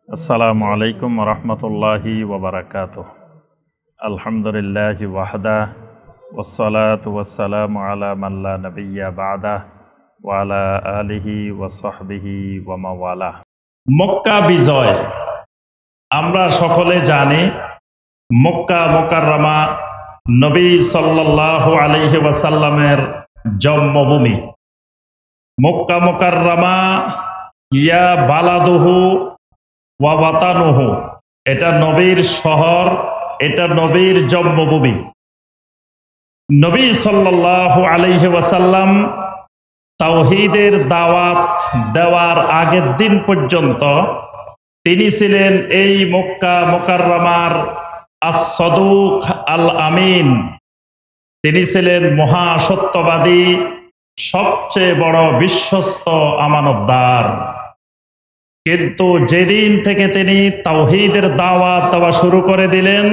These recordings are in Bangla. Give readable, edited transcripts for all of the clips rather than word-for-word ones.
আসসালামু আলাইকুম রহমতুল্লাহি ওবরাকাতুহ। আলহামদুলিল্লাহি ওয়াহদা ওয়াসসালাতু ওয়াসসালামু আলা মান লা নাবিয়্যা বা'দা ওয়া আলা আলিহি ওয়া সাহবিহি ওয়া মাওয়ালা। মক্কা বিজয় আমরা সকলে জানি। মক্কা মুকাররমা নবী সাল্লাল্লাহু আলাইহি ওয়াসাল্লামের জন্মভূমি। মক্কা মুকাররমা ইয়া বালাদুহু ওয়া ওয়াতানুহু, এটা নবীর শহর, এটা নবীর জন্মভূমি। নবী সাল্লাল্লাহু আলাইহি ওয়াসাল্লাম তাওহীদের দাওয়াত দেওয়ার আগের দিন পর্যন্ত তিনি ছিলেন এই মক্কা মুকাররমার আস-সাদুক আল আমিন। তিনি ছিলেন মহাসত্যবাদী, সবচেয়ে বড় বিশ্বস্ত আমানতদার। কিন্তু যেদিন থেকে তিনি তাওহীদের দাওয়াত দেওয়া শুরু করে দিলেন,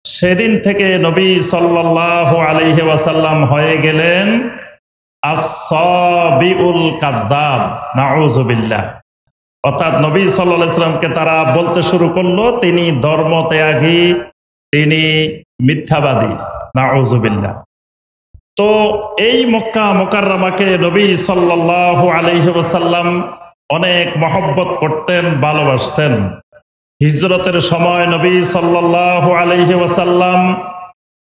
সেদিন থেকে নবী সাল্লাল্লাহু আলাইহি ওয়াসাল্লাম হয়ে গেলেন আস-সাবিউল কাযযাব, নাউযুবিল্লাহ। অর্থাৎ নবী সাল্লাল্লাহু আলাইহি ওয়াসাল্লামকে তারা বলতে শুরু করলো তিনি ধর্মত্যাগী, তিনি মিথ্যাবাদী, নাউযুবিল্লাহ। তো এই মক্কা মুকাররমাকে নবী সাল্লাল্লাহু আলাইহি ওয়াসাল্লাম অনেক মহব্বত করতেন, ভালোবাসতেন। হিজরতের সময় নবী সাল্লাল্লাহু আলাইহি ওয়াসাল্লাম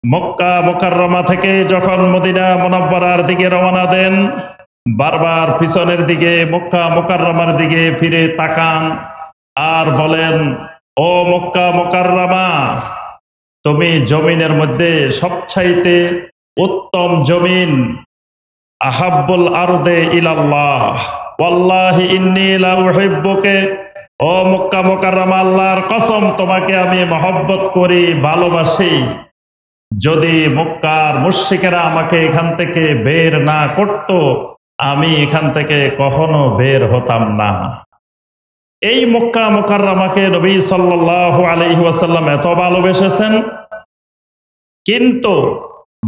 মক্কা মুকাররমা থেকে যখন মদিনা মুনাওয়ারার দিকে রওনা দেন, বারবার পিছনের দিকে মক্কা মুকাররমার দিকে ফিরে তাকান আর বলেন, ও মক্কা মুকাররমা, তুমি জমিনের মধ্যে সবচাইতে উত্তম জমিন, আহাব্বুল আরদে ইলাল্লাহ ওয়াল্লাহি ইন্নী লা উহিব্বুকা। ও মক্কা মুকাররমা, আল্লাহর কসম তোমাকে আমি মহব্বত করি, ভালোবাসি। যদি মক্কার মুশরিকেরা আমাকে এখান থেকে বের না করত, আমি এখান থেকে কখনো বের হতাম না। এই মক্কা মুকাররমাকে নবী সাল্লাল্লাহু আলাইহি ওয়াসাল্লাম এত ভালোবেসেছেন, কিন্তু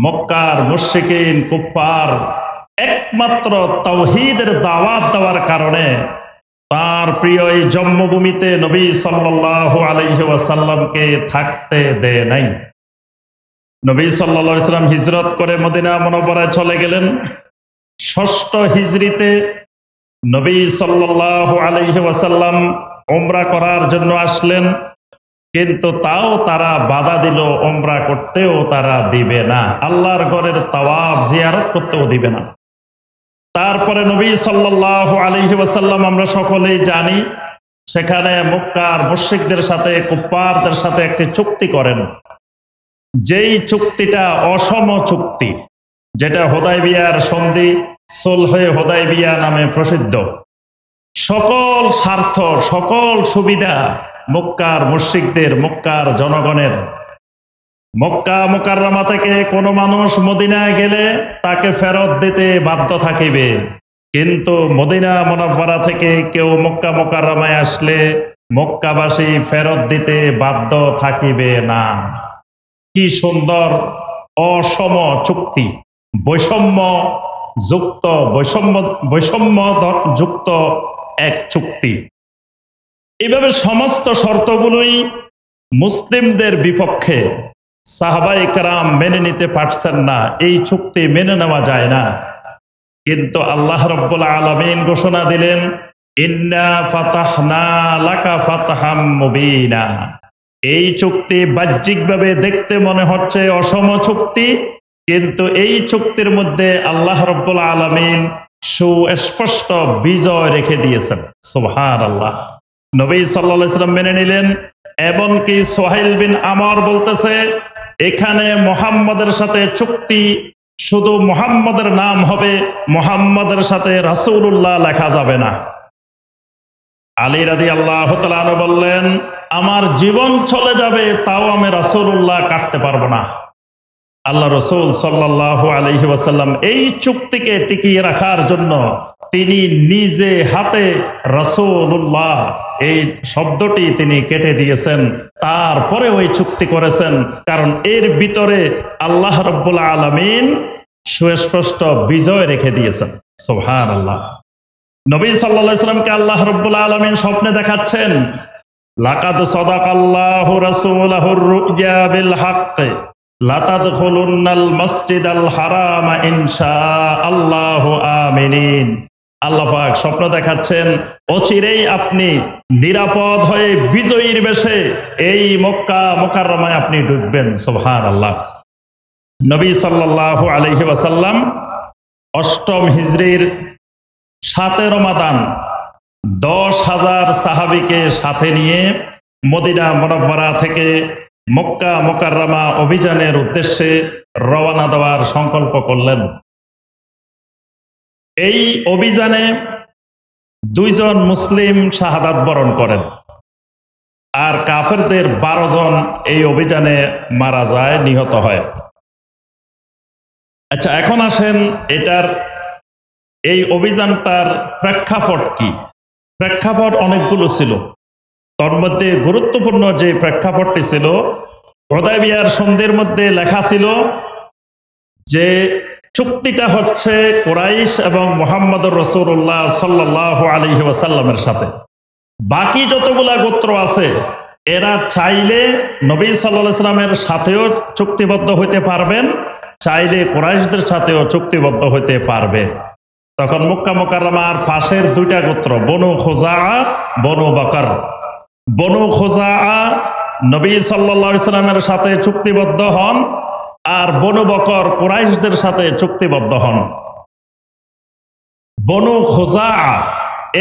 মক্কার মুশরিকিন কুফফার একমাত্র তাওহীদের দাওয়াত দেওয়ার কারণে তার প্রিয় এই জন্মভূমিতে নবী সাল্লাল্লাহু আলাইহি ওয়াসাল্লামকে থাকতে দেয় নাই। নবী সাল্লাল্লাহু আলাইহি ওয়াসাল্লাম হিজরত করে মদিনা মুনাওয়ারায় চলে গেলেন। ষষ্ঠ হিজরিতে নবী সাল্লাল্লাহু আলাইহি ওয়াসাল্লাম উমরা করার জন্য আসলেন, কিন্তু তাও তারা বাধা দিল, উমরা করতেও তারা দিবে না, আল্লাহর ঘরের তাওয়াফ জিয়ারত করতেও দিবে না। তারপরে নবী সাল্লাল্লাহু আলাইহি ওয়াসাল্লাম আমরা সকলেই জানি, সেখানে মক্কার মুশরিকদের সাথে কুফফারদের সাথে একটি চুক্তি করেন, যেই চুক্তিটা অসম চুক্তি, যেটা হুদায়বিয়ার সন্ধি, সুলহে হুদায়বিয়া নামে প্রসিদ্ধ। সকল স্বার্থ, সকল সুবিধা মক্কার মুশরিকদের, মক্কার জনগণের। মক্কা মুকাররমা থেকে কোনো মানুষ মদিনায় গেলে তাকে ফেরত দিতে বাধ্য থাকিবে, কিন্তু মদিনা মুনাওয়ারা থেকে কেউ মক্কা মুকাররমায় আসলে মক্কাবাসী ফেরত দিতে বাধ্য থাকিবে না। কি সুন্দর অসম চুক্তি, বৈষম্য যুক্ত এক চুক্তি। এইভাবে সমস্ত শর্তগুলোই মুসলিমদের বিপক্ষে। সাহাবায়ে কেরাম মেনে নিতে পারছেন না, এই চুক্তি মেনে নেওয়া যায় না। কিন্তু আল্লাহ রাব্বুল আলামিন ঘোষণা দিলেন, ইন্না ফাতাহনা লাকা ফাতহাম মুবিনা। এই চুক্তি বাহ্যিকভাবে দেখতে মনে হচ্ছে অসম চুক্তি, কিন্তু এই চুক্তির মধ্যে আল্লাহ রাব্বুল আলামিন সুস্পষ্ট বিজয় রেখে দিয়েছেন। সুবহানাল্লাহ। নবী সাল্লাল্লাহু আলাইহি ওয়াসাল্লাম মেনে নিলেন। এমনকি সুহাইল বিন আমর বলতেছে, এখানে মুহাম্মাদের সাথে চুক্তি, শুধু মুহাম্মাদের নাম হবে, মুহাম্মাদের সাথে রাসূলুল্লাহ লেখা যাবে না। আলী রাদিয়াল্লাহু তাআলা আনহু বললেন, আমার জীবন চলে যাবে তাও আমি রাসূলুল্লাহ কাটতে পারবো না। আল্লাহ রাসূল সাল্লাল্লাহু আলাইহি ওয়াসাল্লাম এই চুক্তিকে টিকিয়ে রাখার জন্য তিনি নিজে হাতে রাসূলুল্লাহ এই শব্দটি তিনি কেটে দিয়েছেন, তারপরে ওই চুক্তি করেছেন, কারণ এর ভিতরে আল্লাহ রাব্বুল আলামিন সুস্পষ্ট বিজয় রেখে দিয়েছেন। সুবহানাল্লাহ। নবী সাল্লাল্লাহু আলাইহি ওয়াসাল্লামকে আল্লাহ রাব্বুল আলামিন স্বপ্নে দেখাচ্ছেন, লাকাদ সাদাকাল্লাহু রাসূলাহুর রু'য়া বিল হক লাতাদখুলুন্নাল মাসজিদাল হারামা ইনশাআল্লাহু আমিনিন। আল্লাহ পাক স্বপ্ন দেখাচ্ছেন অচিরেই আপনি নিরাপদ হয়ে বিজয়ীর বেশে এই মক্কা মুকাররমায় আপনি ঢুকবেন। সুবহানাল্লাহ। নবী সাল্লাল্লাহু আলাইহি ওয়াসাল্লাম অষ্টম হিজরির 7 রমাদান 10,000 সাহাবীকে সাথে নিয়ে মদিনা মুনাওয়ারা থেকে মক্কা মুকাররমা অভিযানের উদ্দেশ্যে রওনা দেওয়ার সংকল্প করলেন। এই অভিযানে 2 জন মুসলিম শাহাদাত বরণ করেন, আর কাফেরদের 12 জন এই অভিযানে মারা যায়, নিহত হয়। আচ্ছা, এখন আসেন এই অভিযানটার প্রেক্ষাপট কি? প্রেক্ষাপট অনেকগুলো ছিল। তার মধ্যে গুরুত্বপূর্ণ যে প্রেক্ষাপটটি ছিল, হুদায়বিয়ার সন্ধির মধ্যে লেখা ছিল যে চুক্তিটা হচ্ছে কুরাইশ এবং মুহাম্মদুর রাসূলুল্লাহ সাল্লাল্লাহু আলাইহি ওয়াসাল্লামের সাথে। বাকি যতগুলা গোত্র আছে এরা চাইলে নবী সাল্লাল্লাহু আলাইহি ওয়াসাল্লামের সাথেও চুক্তিবদ্ধ হইতে পারবেন, চাইলে কুরাইশদের সাথেও চুক্তিবদ্ধ হইতে পারবে। তখন মক্কা মুকাররমার পাশের 2টা গোত্র বনু খুজাআ, বনু বকর। বনু খুজাআ নবী সাল্লাল্লাহু আলাইহি ওয়াসাল্লামের সাথে চুক্তিবদ্ধ হন, আর বনু বকর কুরাইশদের সাথে চুক্তিবদ্ধ হন। বনু খুজাআ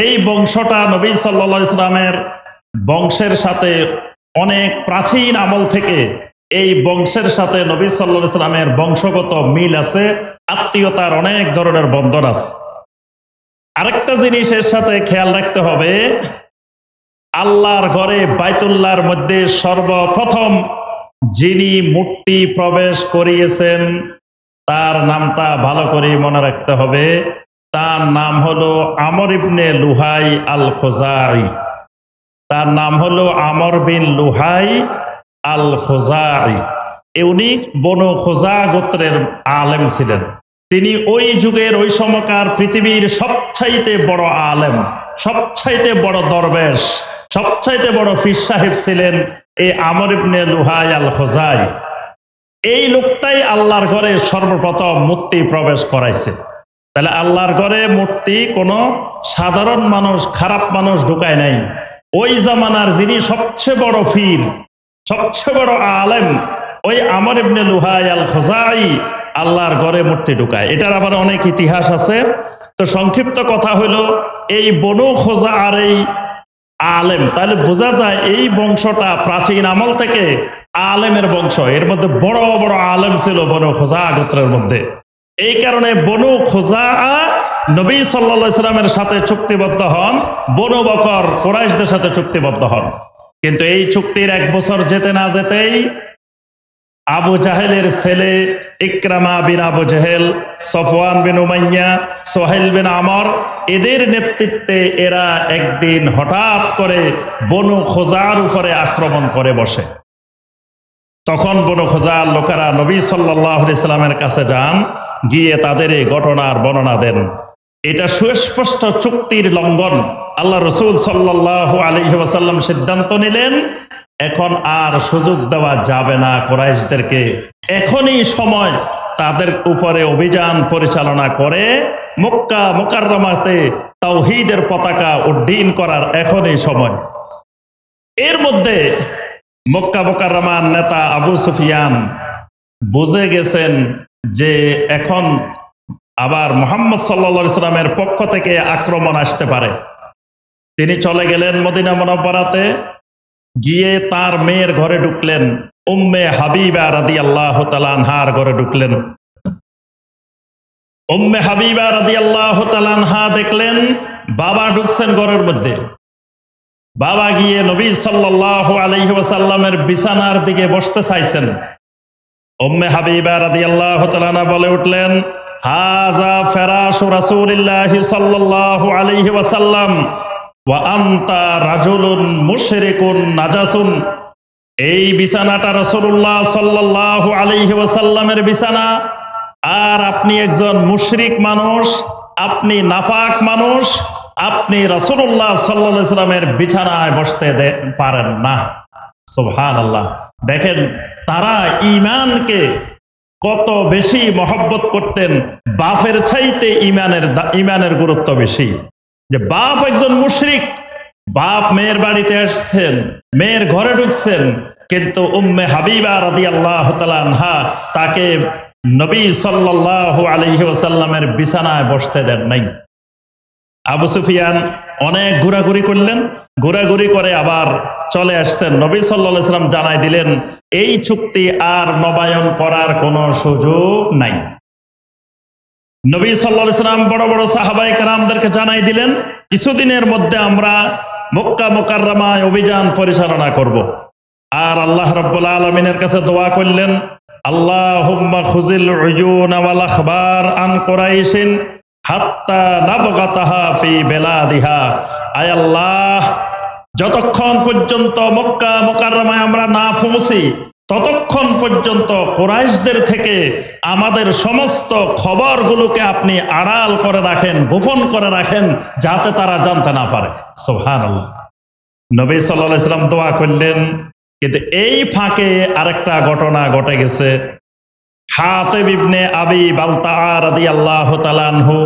এই বংশটা নবী সাল্লাল্লাহু আলাইহি ওয়াসাল্লামের বংশের সাথে অনেক প্রাচীন আমল থেকে এই বংশের সাথে নবী সাল্লাল্লাহু আলাইহি ওয়াসাল্লামের বংশগত মিল আছে, আত্মীয়তার অনেক ধরনের বন্ধন আছে। আরেকটা জিনিস এর সাথে খেয়াল রাখতে হবে, আল্লাহর ঘরে বাইতুল্লাহর মধ্যে সর্বপ্রথম যিনি মূর্তি প্রবেশ করিয়েছেন তার নামটা ভালো করে মনে রাখতে হবে। তার নাম হলো আমর ইবনে লুহাই আল খুজাই। তার নাম হলো আমর বিন লুহাই আল খুজাই। উনি বনু খুজা গোত্রের আলেম ছিলেন। তিনি ওই যুগের ওই সময়কার পৃথিবীর সবচাইতে বড় আলেম, সবচাইতে বড় দরবেশ, সবচাইতে বড় পীর সাহেব ছিলেন এই আমর ইবনে লুহাই আল খুজাই। এই লোকটাই আল্লাহর ঘরে সর্বপ্রথম মূর্তি প্রবেশ করাইছে। তাহলে আল্লাহর ঘরে মূর্তি কোনো সাধারণ মানুষ, খারাপ মানুষ ঢুকায় নাই। ওই জামানার যিনি সবচেয়ে বড় পীর, সবচেয়ে বড় আলেম, ওই আমর ইবনে লুহাই আল খুজাই আল্লাহর ঘরে মূর্তি ঢুকায়। এটার আবার অনেক ইতিহাস আছে। তো সংক্ষিপ্ত কথা হলো, এই বনু খুজা আর এই আলেম, তাহলে বোঝা যায় এই বংশটা প্রাচীন আমল থেকে আলেমের বংশ। এর মধ্যে বড় বড় আলেম ছিল বনু খুজা গোত্রের মধ্যে। এই কারণে বনু খুজা নবী সাল্লাল্লাহু আলাইহি ওয়াসাল্লামের সাথে চুক্তিবদ্ধ হন, বনু বকর কুরাইশদের সাথে চুক্তিবদ্ধ হন। কিন্তু এই চুক্তির 1 বছর যেতে না যেতেই আবু জাহেলের ছেলে ইকরামা বিন আবু জাহেল, সফওয়ান বিন উমাইয়া, সোহেল বিন আমর, এদের নেতৃত্বে এরা একদিন হঠাৎ করে বনু খুজার উপরে আক্রমণ করে বসে। তখন বনু খুজার লোকেরা নবী সাল্লাল্লাহু আলাইহি সাল্লামের কাছে যান, গিয়ে তাদের এই ঘটনার বর্ণনা দেন। এটা সুস্পষ্ট চুক্তির লঙ্ঘন। আল্লাহ রাসূল সাল্লাল্লাহু আলাইহি ওয়াসাল্লাম সিদ্ধান্ত নিলেন এখন আর সুযোগ দেওয়া যাবে না কুরাইশদেরকে। এখনই সময় তাদের উপরে অভিযান পরিচালনা করে মক্কা মুকাররমাতে তাওহীদের পতাকা উড্ডীন করার এখনই সময়। এর মধ্যে মক্কা মুকাররমার নেতা আবু সুফিয়ান বুঝে গেছেন যে এখন আবার মুহাম্মদ সাল্লাল্লাহু আলাইহি সাল্লামের পক্ষ থেকে আক্রমণ আসতে পারে। তিনি চলে গেলেন মদিনা মুনাওয়ারাতে, গিয়ে তার মেয়ের ঘরে ঢুকলেন, উম্মে হাবিবা রাদিয়াল্লাহু তাআলা আনহার ঘরে ঢুকলেন। উম্মে হাবিবা রাদিয়াল্লাহু তাআলা আনহা দেখলেন বাবা ঢুকছেন ঘরের মধ্যে। বাবা গিয়ে নবী সাল্লাল্লাহু আলাইহি ওয়াসাল্লামের বিছানার দিকে বসতে চাইছেন। উম্মে হাবিবা রাদিয়াল্লাহু তাআলা আনহা বলে উঠলেন, হাযা ফিরাশু রাসূলিল্লাহি সাল্লাল্লাহু আলাইহি ওয়াসাল্লাম ওয়া আনতা রাজুলুন মুশরিকুন নাজাসুন। এই বিছানাটা রাসূলুল্লাহ সাল্লাল্লাহু আলাইহি ওয়াসাল্লামের বিছানা, আর আপনি একজন মুশরিক মানুষ, আপনি নাপাক মানুষ, আপনি রাসূলুল্লাহ সাল্লাল্লাহু আলাইহি সাল্লামের বিছানায় বসতে পারেন না। সুবহানাল্লাহ। দেখেন তারা ঈমানকে কত বেশি মহব্বত করতেন, বাপের চাইতে ঈমানের গুরুত্ব বেশি। যে বাপ একজন মুশরিক, বাপ মেয়ের বাড়িতে আসছেন, মেয়ের ঘরে ঢুকছেন, কিন্তু উম্মে হাবিবা রাদিয়াল্লাহু তাআলা আনহা তাকে নবী সাল্লাল্লাহু আলাইহি ওয়াসাল্লামের বিছানায় বসতে দেন নাই। আবু সুফিয়ান অনেক ঘোরাঘুরি করলেন, ঘোরাঘুরি করে আবার চলে আসছেন। নবী সাল্লাল্লাহু আলাইহি ওয়াসাল্লাম জানাই দিলেন এই চুক্তি আর নবায়ন করার কোনো সুযোগ নাই। নবী সাল্লাল্লাহু আলাইহি ওয়াসাল্লাম বড় বড় সাহাবায়ে কেরামদেরকে জানাই দিলেন কিছুদিনের মধ্যে আমরা মক্কা মুকাররমায় অভিযান পরিচালনা করব। আর আল্লাহ রাব্বুল আলামিনের কাছে দোয়া করলেন, আল্লাহুম্মা খুজিল উয়ুনা ওয়াল আখবার আন কুরাইশিন হাত্তা নাবগাতাহা ফি বেলাদিহা। আয় আল্লাহ, যতক্ষণ পর্যন্ত মক্কা মুকাররমায় আমরা না পৌঁছি ততক্ষণ পর্যন্ত কুরাইশদের থেকে আমাদের সমস্ত খবরগুলোকে আপনি আড়াল করে রাখেন, গোপন করে রাখেন, যাতে তারা জানতে না পারে। সুবহানাল্লাহ। নবী সাল্লাল্লাহু আলাইহি ওয়াসাল্লাম দোয়া করলেন, কিন্তু এই ফাঁকে আরেকটা ঘটনা ঘটে গেছে। হাতিব ইবনে আবি বালতাআ রাদিয়াল্লাহু তাআলা আনহু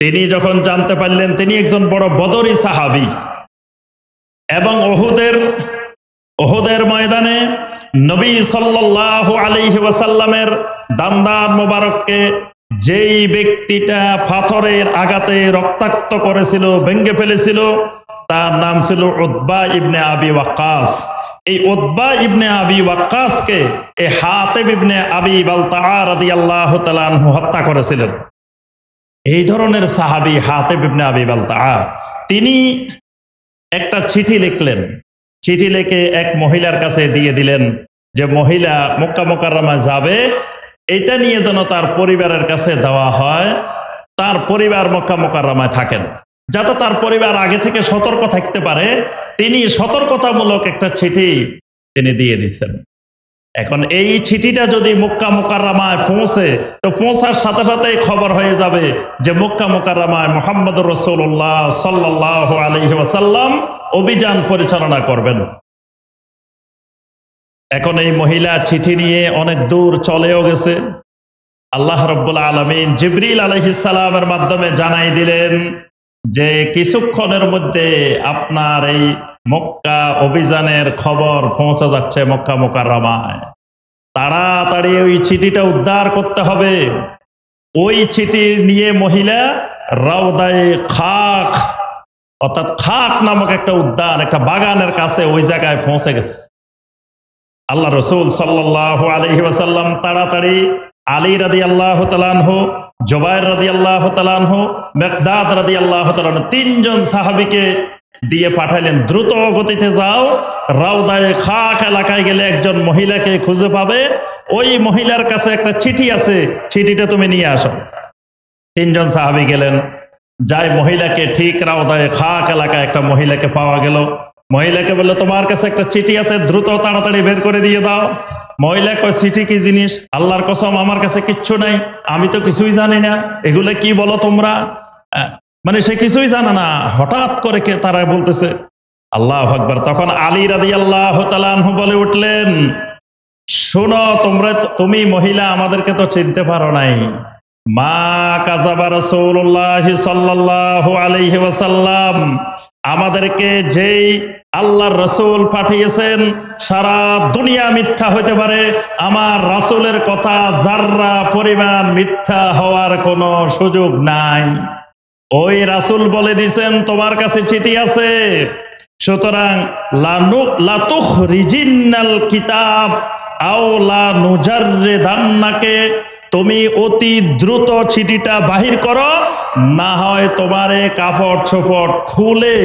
তিনি যখন জানতে পারলেন তিনি একজন বড় বদরি সাহাবী এবং উহুদের ময়দানে নবী সাল্লাল্লাহু আলাইহি ওয়াসাল্লামের দান্দান মোবারককে যেই ব্যক্তিটা পাথরের আঘাতে রক্তাক্ত করেছিল, ভেঙে ফেলেছিল, তার নাম ছিল উতবা ইবনে আবি ওয়াক্কাস। এই উতবা ইবনে আবি ওয়াক্কাসকে এই হাতিব ইবনে আবি বালতাআ রাদিয়াল্লাহু তাআলা আনহু হত্যা করেছিলেন। এই ধরনের সাহাবী হাতিব ইবনে আবি বালতাআ তিনি একটা চিঠি লিখলেন। চিঠি লিখে এক মহিলার কাছে দিয়ে দিলেন যে মহিলা মক্কা মুকাররমায় যাবে, এটা নিয়ে যেন তার পরিবারের কাছে দেওয়া হয়, তার পরিবার মক্কা মুকাররমায় থাকেন, যাতে তার পরিবার আগে থেকে সতর্ক থাকতে পারে। তিনি সতর্কতামূলক একটা চিঠি তিনি দিয়ে দিচ্ছেন। এখন এই চিঠিটা যদি মক্কা মুকাররমায় পৌঁছে তো পৌঁছার সাথে সাথেই খবর হয়ে যাবে যে মক্কা মুকাররমায় মুহাম্মদুর রাসূলুল্লাহ সাল্লাল্লাহু আলাইহি ওয়াসাল্লাম অভিযান পরিচালনা করবেন। এখন এই মহিলা চিঠি নিয়ে অনেক দূর চলেও গেছে। আল্লাহ রাব্বুল আলামিন জিবরিল আলাইহিস সালামের মাধ্যমে জানাই দিলেন যে কিছুক্ষণের মধ্যে আপনার এই মক্কা অভিযানের খবর পৌঁছে যাচ্ছে মক্কা মুকাররমায়। তাড়াতাড়ি ওই চিঠিটা উদ্ধার করতে হবে। ওই চিঠি নিয়ে মহিলা রাউদায়ে খাক অর্থাৎ খাক নামক একটা উদ্যান, একটা বাগানের কাছে ওই জায়গায় পৌঁছে গেছে। আল্লাহ রাসূল সাল্লাল্লাহু আলাইহি ওয়াসাল্লাম তাড়াতাড়ি আলী রাদিয়াল্লাহু তাআলা আনহু, জুবাইর রাদিয়াল্লাহু তাআলা আনহু, মিকদাদ রাদিয়াল্লাহু তাআলা আনহু তিনজন সাহাবীকে দিয়ে পাঠাইলেন, দ্রুত গতিতে যাও, রাউদায়ে খাক এলাকায় গেলে একজন মহিলাকে খুঁজে পাবে, ওই মহিলার কাছে একটা চিঠি আছে, চিঠিটা তুমি নিয়ে আসো। তিনজন সাহাবী গেলেন, যাই মহিলাকে ঠিক রাউদায়ে খাক এলাকায় একটা মহিলাকে পাওয়া গেল। মহিলাকে বললো তোমার কাছে একটা চিঠি আছে, দ্রুত তাড়াতাড়ি বের করে দিয়ে দাও। মহিলা কয় চিঠি কি জিনিস? আল্লাহর কসম আমার কাছে কিচ্ছু নাই, আমি তো কিছুই জানি না, এগুলো কি বলো তোমরা? মানে সে কিছুই জানে না। হঠাৎ করে তারা বলতেছে আল্লাহু আকবার। তখন আলী রাদিয়াল্লাহু তাআলা আনহু বলে উঠলেন, শোনো তুমি মহিলা আমাদেরকে তো চিনতে পারো নাই। মা কাযাবা রাসূলুল্লাহ সাল্লাল্লাহু আলাইহি ওয়াসাল্লাম, আমাদেরকে যেই আল্লাহর রাসূল পাঠিয়েছেন সারা দুনিয়া মিথ্যা হতে পারে, আমার রাসূলের কথা যাররা পরিমাণ মিথ্যা হওয়ার কোনো সুযোগ নাই। ওই রাসূল বলে দিয়েছেন তোমার কাছে চিঠি আছে, সুতরাং লাতুখরিজিন্নাল কিতাব আও লা নুজাররিদান্নাকে, তুমি অতি দ্রুত চিঠিটা বাহির করো, না হয় তোমারে কাপড় চোপড় খুলে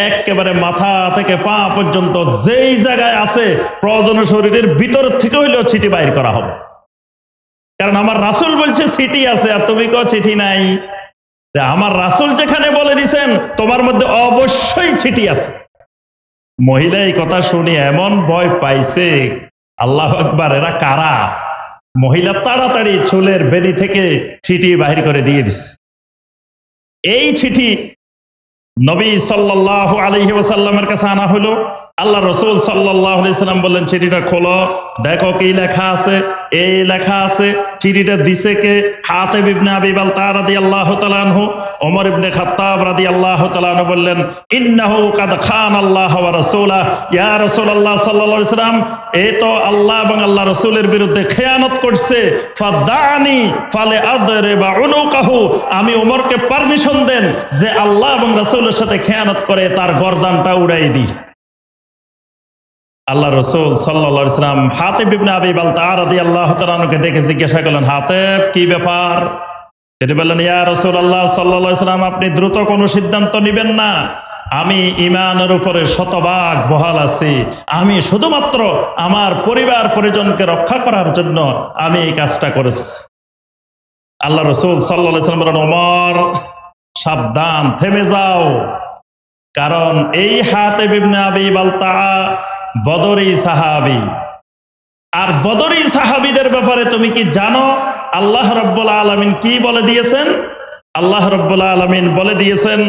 একেবারে মাথা থেকে পা পর্যন্ত যেই জায়গায় আছে প্রয়োজনে শরীরের ভিতর থেকে হইলেও চিঠি বাহির করা হবে। কারণ আমার রাসূল বলছে চিঠি আছে আর তুমি কও চিঠি নাই। আমার রাসূল যেখানে বলে দিছেন তোমার মধ্যে অবশ্যই চিঠি আছে। মহিলা এই কথা শুনে এমন ভয় পাইছে, আল্লাহু আকবার, এরা কারা? মহিলা তাড়াতাড়ি চুলের বেনি থেকে চিঠি বাহির করে দিয়ে দিছে। এই চিঠি নবী সাল্লাল্লাহু আলাইহি ওয়াসাল্লামের কাছে আনা হলো। আল্লাহ রাসূল সাল্লাল্লাহু আলাইহি সাল্লাম বললেন, চিঠিটা খোলো, দেখো কি লেখা আছে। এই লেখা আছে। চিঠিটা দিছে কে? হাতিব ইবনে আবি বালতা রাদিয়াল্লাহু তাআলা আনহু। ওমর ইবনে খাত্তাব রাদিয়াল্লাহু তাআলা আনহু বললেন, ইন্নাহু কাদ খানা আল্লাহ ওয়া রাসূলা, ইয়া রাসূলুল্লাহ সাল্লাল্লাহু আলাইহি সাল্লাম, এই তো আল্লাহ এবং আল্লাহ রাসূলের বিরুদ্ধে খেয়ানত করছে। ফাদানি ফালে আদরিবা উনুকাহু, আমি ওমরকে পারমিশন দেন যে আল্লাহ এবং রাসূলের সাথে খেয়ানত করে তার গর্দানটা উড়াই দিই। আল্লাহ রাসূল সাল্লাল্লাহু আলাইহি সাল্লাম হাতিব ইবনে আবি বালতা রাদিয়াল্লাহু তাআলা আনহুকে ডেকে জিজ্ঞাসা করলেন, হাতিব, কি ব্যাপার? তিনি বললেন, ইয়া রাসূলুল্লাহ সাল্লাল্লাহু আলাইহি সাল্লাম, আপনি দ্রুত কোনো সিদ্ধান্ত নেবেন না। আমি ঈমানের উপরে শতভাগ বহাল আছি। আমি শুধুমাত্র আমার পরিবার পরিজনকে রক্ষা করার জন্য আমি এই কাজটা করেছি। আল্লাহ রাসূল সাল্লাল্লাহু আলাইহি সাল্লাম বলেন, ওমর, সাবধান, থেমে যাও। কারণ এই হাতিব ইবনে আবি বালতা বদরি সাহাবী। আর বদরি সাহাবীদের ব্যাপারে তুমি কি জানো আল্লাহ রাব্বুল আলামিন কি বলে দিয়েছেন? আল্লাহ রাব্বুল আলামিন বলে দিয়েছেন,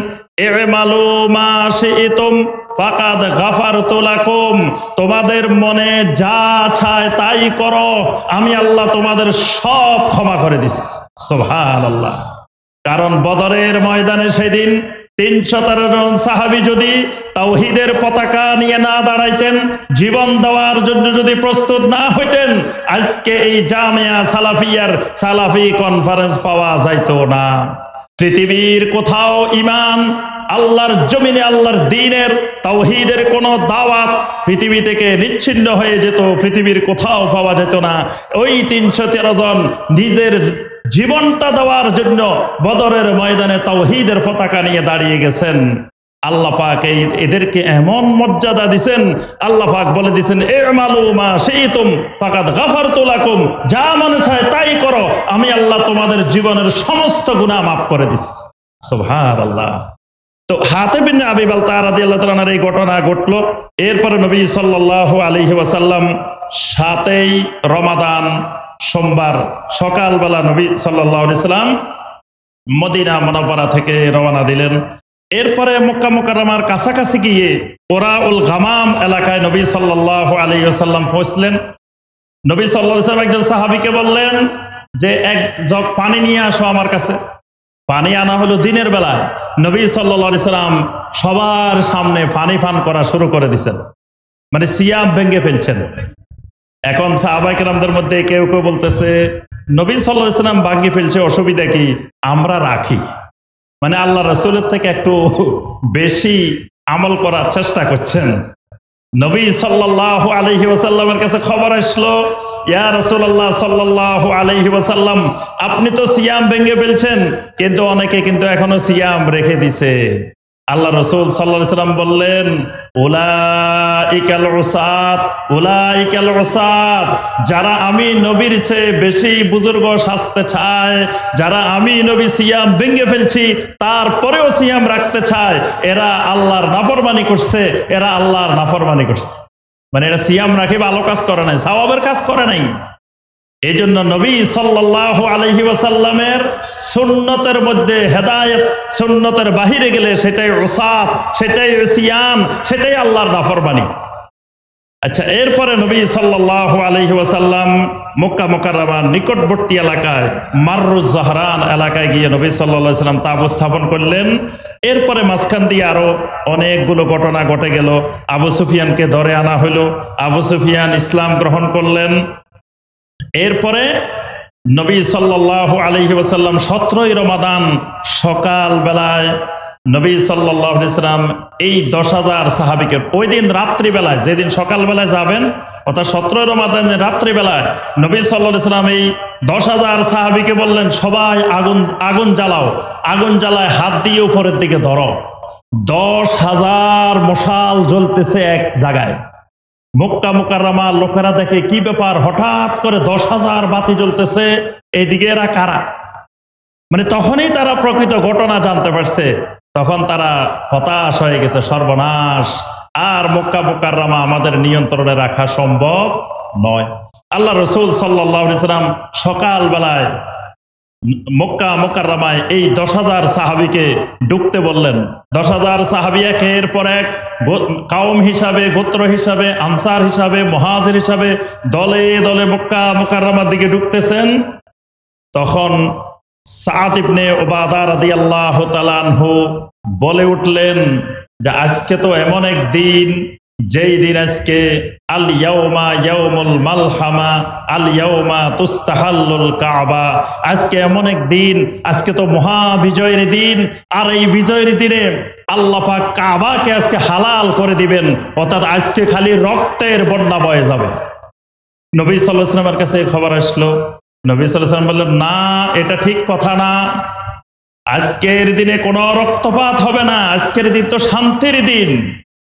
ইমালু মা শি'তুম ফাকাদ গাফারতু লাকুম, তোমাদের মনে যা চায় তাই করো, আমি আল্লাহ তোমাদের সব ক্ষমা করে দিচ্ছি। সুবহানাল্লাহ। কারণ বদরের ময়দানে সেদিন ৩১৩ জন সাহাবী যদি তাওহীদের পতাকা নিয়ে না দাঁড়াইতেন, জীবন দেওয়ার জন্য যদি প্রস্তুত না হইতেন, আজকে এই জামিয়া সালাফিয়ার সালাফি কনফারেন্স পাওয়া যাইতো না। পৃথিবীর কোথাও ঈমান, আল্লাহর জমিনে আল্লাহর দ্বীনের তাওহীদের কোনো দাওয়াত পৃথিবী থেকে নিচ্ছিন্ন হয়ে যেত, পৃথিবীর কোথাও পাওয়া যেত না। ওই ৩১৩ জন নিজের জীবনটা দেওয়ার জন্য বদরের ময়দানে তাওহীদের পতাকা নিয়ে দাঁড়িয়ে গেছেন। আল্লাহ পাক এদেরকে এমন মর্যাদা দিবেন, আল্লাহ পাক বলে দিবেন, ইমালু মা শি'তুম ফাকাদ গাফারতু লাকুম, যা মনে চায় তাই করো, আমি আল্লাহ তোমাদের জীবনের সমস্ত গুনাহ মাফ করে দিচ্ছি। সুবহানাল্লাহ। তো হাতিব ইবনে আবি বালতা রাদিয়াল্লাহু তাআলা আনহুর এই ঘটনা ঘটলো। এরপরে নবী সাল্লাল্লাহু আলাইহি ওয়াসাল্লাম ৭ই রমাদান সোমবার সকালবেলা নবী সাল্লাল্লাহু আলাইহি সাল্লাম মদিনা মুনাওয়ারা থেকে রওনা দিলেন। এরপরে মক্কা মুকাররমার কাছাকাছি গিয়ে ওরাউল গামাম এলাকায় নবী সাল্লাল্লাহু আলাইহি ওয়াসাল্লাম পৌঁছলেন। নবী সাল্লাল্লাহু আলাইহি ওয়াসাল্লাম একজন সাহাবীকে বললেন যে, এক জগ পানি নিয়ে আসো আমার কাছে। পানি আনা হলো দিনের বেলায়। নবী সাল্লাল্লাহু আলাইহি সাল্লাম সবার সামনে পানি পান করা শুরু করে দিয়েছেন, মানে সিয়াম ভেঙে ফেলছেন। এখন সাহাবায়ে কেরামদের মধ্যে কেউ কেউ বলতেছে, নবী সাল্লাল্লাহু আলাইহি সাল্লাম ভাঙিয়ে ফেলছে, অসুবিধা কি, আমরা রাখি। মানে আল্লাহ রাসূলের থেকে একটু বেশি আমল করার চেষ্টা করছেন। নবী সাল্লাল্লাহু আলাইহি ওয়াসাল্লামের কাছে খবর আসলো, ইয়া রাসূলুল্লাহ সাল্লাল্লাহু আলাইহি ওয়াসাল্লাম, আপনি তো সিয়াম ভেঙে ফেলছেন, কিন্তু অনেকে কিন্তু এখনো সিয়াম রেখে দিছে। আল্লাহ রাসূল সাল্লাল্লাহু আলাইহি ওয়াসাল্লাম বললেন, উলাইকাল উসাত, উলাইকাল উসাত, যারা আমি নবীর চেয়ে বেশি বুজুর্গ সাজতে চায়, যারা আমি নবী সিয়াম ভেঙে ফেলছি তারপরেও সিয়াম রাখতে চায়, এরা আল্লাহর নাফরমানি করছে, এরা আল্লাহর নাফরমানি করছে। মানে এরা সিয়াম রাখে ভালো কাজ করে নাই, সওয়াবের কাজ করে নাই। এই জন্য নবী সাল্লাল্লাহু আলাইহি ওয়াসাল্লামের সুন্নতের মধ্যে হেদায়েত, সুন্নতের বাহিরে গেলে সেটাই উসাত, সেটাই সিয়াম, সেটাই আল্লাহর নাফরমানি। আচ্ছা, এরপরে নবী সাল্লাল্লাহু আলাইহি ওয়াসাল্লাম মক্কা মুকাররমার নিকটবর্তী এলাকায় মাররুজ জাহরান এলাকায় গিয়ে নবী সাল্লাল্লাহু আলাইহি ওয়াসাল্লাম তাঁবু স্থাপন করলেন। এরপরে মাঝখান দিয়ে আরো অনেকগুলো ঘটনা ঘটে গেল। আবু সুফিয়ানকে ধরে আনা হলো, আবু সুফিয়ান ইসলাম গ্রহণ করলেন। এরপরে নবী সাল্লাল্লাহু আলাইহি ওয়াসাল্লাম ১৭ই রমাদান সকাল বেলায় নবী সাল্লাল্লাহু আলাইহি ওয়াসাল্লাম এই ১০,০০০ সাহাবীকে, ওই দিন রাত্রিবেলায়, যেদিন সকালবেলায় যাবেন অর্থাৎ ১৭ রমাদানের রাত্রিবেলায় নবী সাল্লাল্লাহু আলাইহি ওয়াসাল্লাম এই ১০,০০০ সাহাবীকে বললেন, সবাই আগুন জ্বালাও, আগুন জ্বালায় হাত দিয়ে উপরের দিকে ধরো। ১০,০০০ মশাল জ্বলতেছে এক জায়গায়। মক্কা মুকাররমার লোকেরা দেখে, কি ব্যাপার, হঠাৎ করে ১০,০০০ বাতি জ্বলতেছে, এইদিকে এরা কারা? মানে তখনই তারা প্রকৃত ঘটনা জানতে পারছে। তখন তারা হতাশ হয়ে গেছে, সর্বনাশ, আর মক্কা মুকাররমা আমাদের নিয়ন্ত্রণে রাখা সম্ভব নয়। আল্লাহ রাসূল সাল্লাল্লাহু আলাইহি ওয়াসাল্লাম সকাল বেলায় মক্কা মুকাররমায় এই 10,000 সাহাবীকে ঢুকতে বললেন। 10,000 সাহাবী একের পর এক কাওম হিসাবে, গোত্র হিসাবে, আনসার হিসাবে, মুহাজির হিসাবে দলে দলে মক্কা মুকাররমার দিকে ঢুকতেছেন। তখন সাদ ইবনে উবাদা রাদিয়াল্লাহু তাআলা আনহু বলে উঠলেন যে আজকে তো এমন এক দিন, যেই দিন আজকে আল ইয়াউমা ইয়াউমুল মালহামা আল ইয়াউমা তুস্তাহাল্লুল কাবা, আজকে এমন এক দিন, আজকে তো মহা বিজয়ের দিন। আর এই বিজয়ের দিনে আল্লাহ পাক কাবাকে আজকে হালাল করে দিবেন, অর্থাৎ আজকে খালি রক্তের বন্যা বয়ে যাবে। নবী সাল্লাল্লাহু আলাইহি ওয়াসাল্লামের কাছে এই খবর আসলো। নবী সাল্লাল্লাহু আলাইহি ওয়াসাল্লাম বললেন, না, এটা ঠিক কথা না। আজকের দিনে কোনো রক্তপাত হবে না, আজকের দিন তো শান্তির দিন,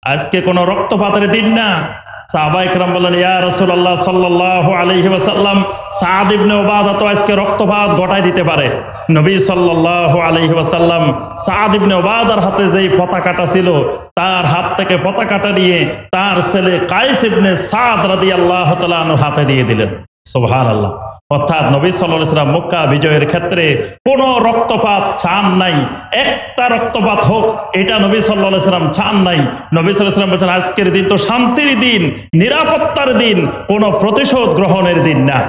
আজকে কোনো রক্তপাতের দিন না। সাহাবায়ে কেরাম বললেন, ইয়া রাসূলুল্লাহ সাল্লাল্লাহু আলাইহি ওয়াসাল্লাম, সাদ ইবনে উবাদা তো আজকে রক্তপাত ঘটায় দিতে পারে। নবী সাল্লাল্লাহু আলাইহি ওয়াসাল্লাম সাদ ইবনে উবাদার হাতে যেই পতাকাটা ছিল, তার হাত থেকে পতাকাটা নিয়ে তার ছেলে কায়েস ইবনে সাদ রাদিয়াল্লাহু তাআলা আনহুর হাতে দিয়ে দিলেন। সুবহানাল্লাহ। অর্থাৎ নবী সাল্লাল্লাহু আলাইহি ওয়াসাল্লাম মক্কা বিজয়ের ক্ষেত্রে কোনো রক্তপাত চান নাই, একটা রক্তপাত হোক এটা নবী সাল্লাল্লাহু আলাইহি ওয়াসাল্লাম চান নাই। নবী সাল্লাল্লাহু আলাইহি ওয়াসাল্লাম বলেছেন আজকের দিন তো শান্তির দিন, নিরাপত্তার দিন, কোনো প্রতিশোধ গ্রহণের দিন না।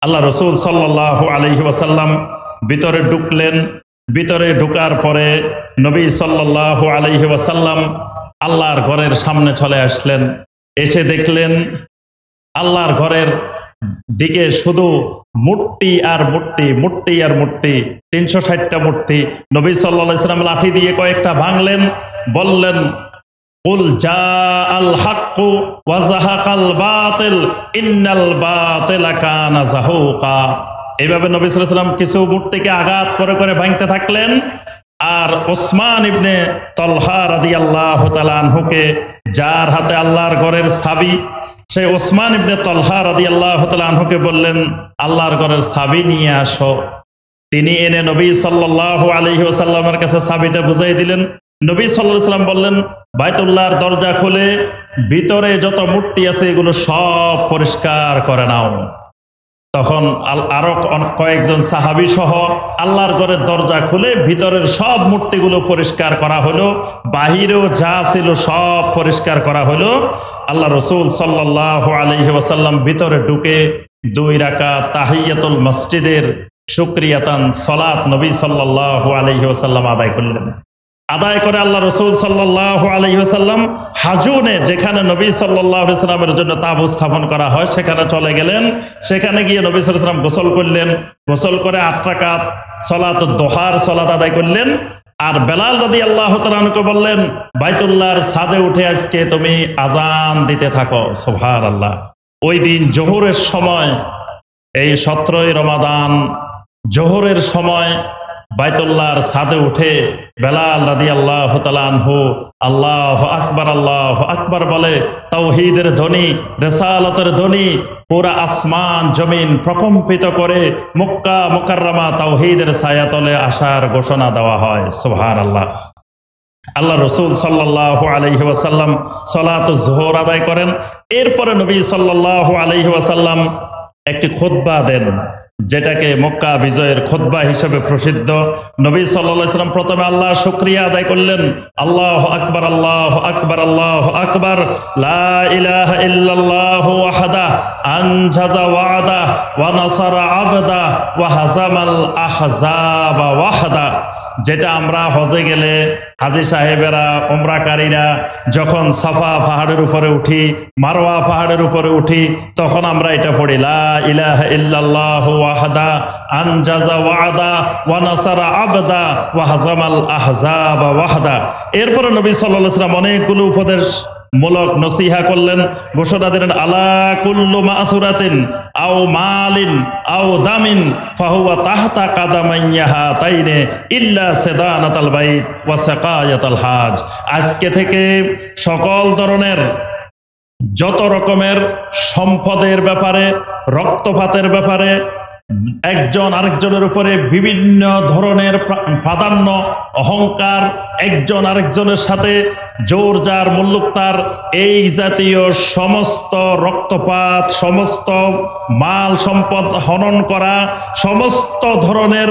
আল্লাহ রাসূল সাল্লাল্লাহু আলাইহি ওয়াসাল্লাম ভিতরে ঢুকলেন। ভিতরে ঢোকার পরে নবী সাল্লাল্লাহু আলাইহি ওয়াসাল্লাম আল্লাহর ঘরের সামনে চলে আসলেন। এসে দেখলেন আল্লাহর ঘরের দিকে শুধু মূর্তি আর মূর্তি, মূর্তি আর মূর্তি, 360টা মূর্তি। নবী সাল্লাল্লাহু আলাইহি ওয়াসাল্লাম লাঠি দিয়ে কয়েকটা ভাঙলেন, বললেন কুল জাআল হাক্কু ওয়া যাহাকাল বাতিল ইন্নাল বাতিলা কানা যাহুকা। এইভাবে নবী সাল্লাল্লাহু আলাইহি ওয়াসাল্লাম কিছু মূর্তিকে আঘাত করে করে ভাঙতে থাকলেন। আর ওসমান ইবনে তালহা রাদিয়াল্লাহু তাআলা আনহুকে, যার হাতে আল্লাহর ঘরের চাবি, সেই ওসমান ইবনে তালহা রাদিয়াল্লাহু তাআলা আনহুকে বললেন আল্লাহর ঘরের চাবি নিয়ে আসো। তিনি এনে নবী সাল্লাল্লাহু আলাইহি ওয়াসাল্লামের কাছে চাবিটা বুঝাই দিলেন। নবী সাল্লাল্লাহু আলাইহি ওয়াসাল্লাম বললেন, বাইতুল্লাহর দরজা খুলে ভিতরে যত মূর্তি আছে এগুলো সব পরিষ্কার করে নাও। তখন আরো কয়েকজন সাহাবী সহ আল্লাহর ঘরের দরজা খুলে ভিতরের সব মূর্তিগুলো পরিষ্কার করা হলো, বাহিরেও যা ছিল সব পরিষ্কার করা হলো। আল্লাহ রাসূল সাল্লাল্লাহু আলাইহি ওয়াসাল্লাম ভিতরে ঢুকে 2 রাকাত তাহিয়াতুল মসজিদের শুকরিয়াতান সালাত নবী সাল্লাল্লাহু আলাইহি ওয়াসাল্লাম আদায় করলেন। আদায় করে আল্লাহ রাসূল সাল্লাল্লাহু আলাইহি ওয়াসাল্লাম হাজুনে, যেখানে নবী সাল্লাল্লাহু আলাইহি ওয়াসাল্লামের জন্য তাঁবু স্থাপন করা হয়, সেখানে চলে গেলেন। সেখানে গিয়ে নবী সাল্লাল্লাহু আলাইহি ওয়াসাল্লাম গোসল করলেন। গোসল করে 8 রাকাত সালাতুদ দুহার সালাত আদায় করলেন। আর বেলাল রাদিয়াল্লাহু তাআলা আনহুকে বললেন, বাইতুল্লাহর ছাদে উঠে আজকে তুমি আজান দিতে থাকো। সুবহানাল্লাহ। ওই দিন জোহরের সময়, এই 17ই রমাদান জোহরের সময় বাইতুল্লাহর ছাদে উঠে বেলাল রাদিয়াল্লাহু তাআলা আনহু আল্লাহু আকবার বলে তাওহীদের ধ্বনি, রিসালাতের ধ্বনি পুরা আসমান জমিন প্রকম্পিত করে মক্কা মুকাররমা তাওহীদের ছায়াতলে আসার ঘোষণা দেওয়া হয়। সুবহানাল্লাহ। আল্লাহ রাসূল সাল্লাল্লাহু আলাইহি ওয়াসাল্লাম সালাতুজ যোহর আদায় করেন। এরপরে নবী সাল্লাল্লাহু আলাইহি ওয়াসাল্লাম একটি খুতবা দেন, যেটাকে মক্কা বিজয়ের খুতবা হিসেবে প্রসিদ্ধ। নবী সাল্লাল্লাহু আলাইহি ওয়াসাল্লাম প্রথমে আল্লাহর শুকরিয়া আদায় করলেন, আল্লাহু আকবার আল্লাহু আকবার আল্লাহু আকবার, লা ইলাহা ইল্লাল্লাহু ওয়াহদা আনজাযা ওয়া'দা ওয়া নাসারা আবদা ওয়া হাযামাল আহজাবা ওয়াহদা। যেটা আমরা হজে গেলে হাজী সাহেবেরা, উমরাকারীরা যখন সাফা পাহাড়ের উপরে উঠি, মারওয়া পাহাড়ের উপরে উঠি, তখন আমরা এটা পড়ি, লা ইলাহা ইল্লাল্লাহু ওয়াহদা আনজাযা ওয়া'দা ওয়া নাসারা আবদা ওয়া হাযামাল আহজাবা ওয়াহদা। এরপরে নবী সাল্লাল্লাহু আলাইহি ওয়াসাল্লাম অনেকগুলো উপদেশ মূলক নসিহা করলেন, ঘোষণা দিলেন, আলা কুল্লু মাসুরাতিন আও মালিন আও দামিন ফাহুয়া তাহতা কাদামাইয়াহা তাইনে ইল্লা সিদানাতাল বাইত ওয়া সাকায়াতাল হাজ। আজকে থেকে সকল ধরনের যত রকমের সম্পদের ব্যাপারে, রক্তপাতের ব্যাপারে, একজন আরেকজনের উপরে বিভিন্ন ধরনের প্রাধান্য, অহংকার, একজন আরেকজনের সাথে জোর যার মুল্লুক তার, এই জাতীয় সমস্ত রক্তপাত, সমস্ত মাল সম্পদ হনন করা, সমস্ত ধরনের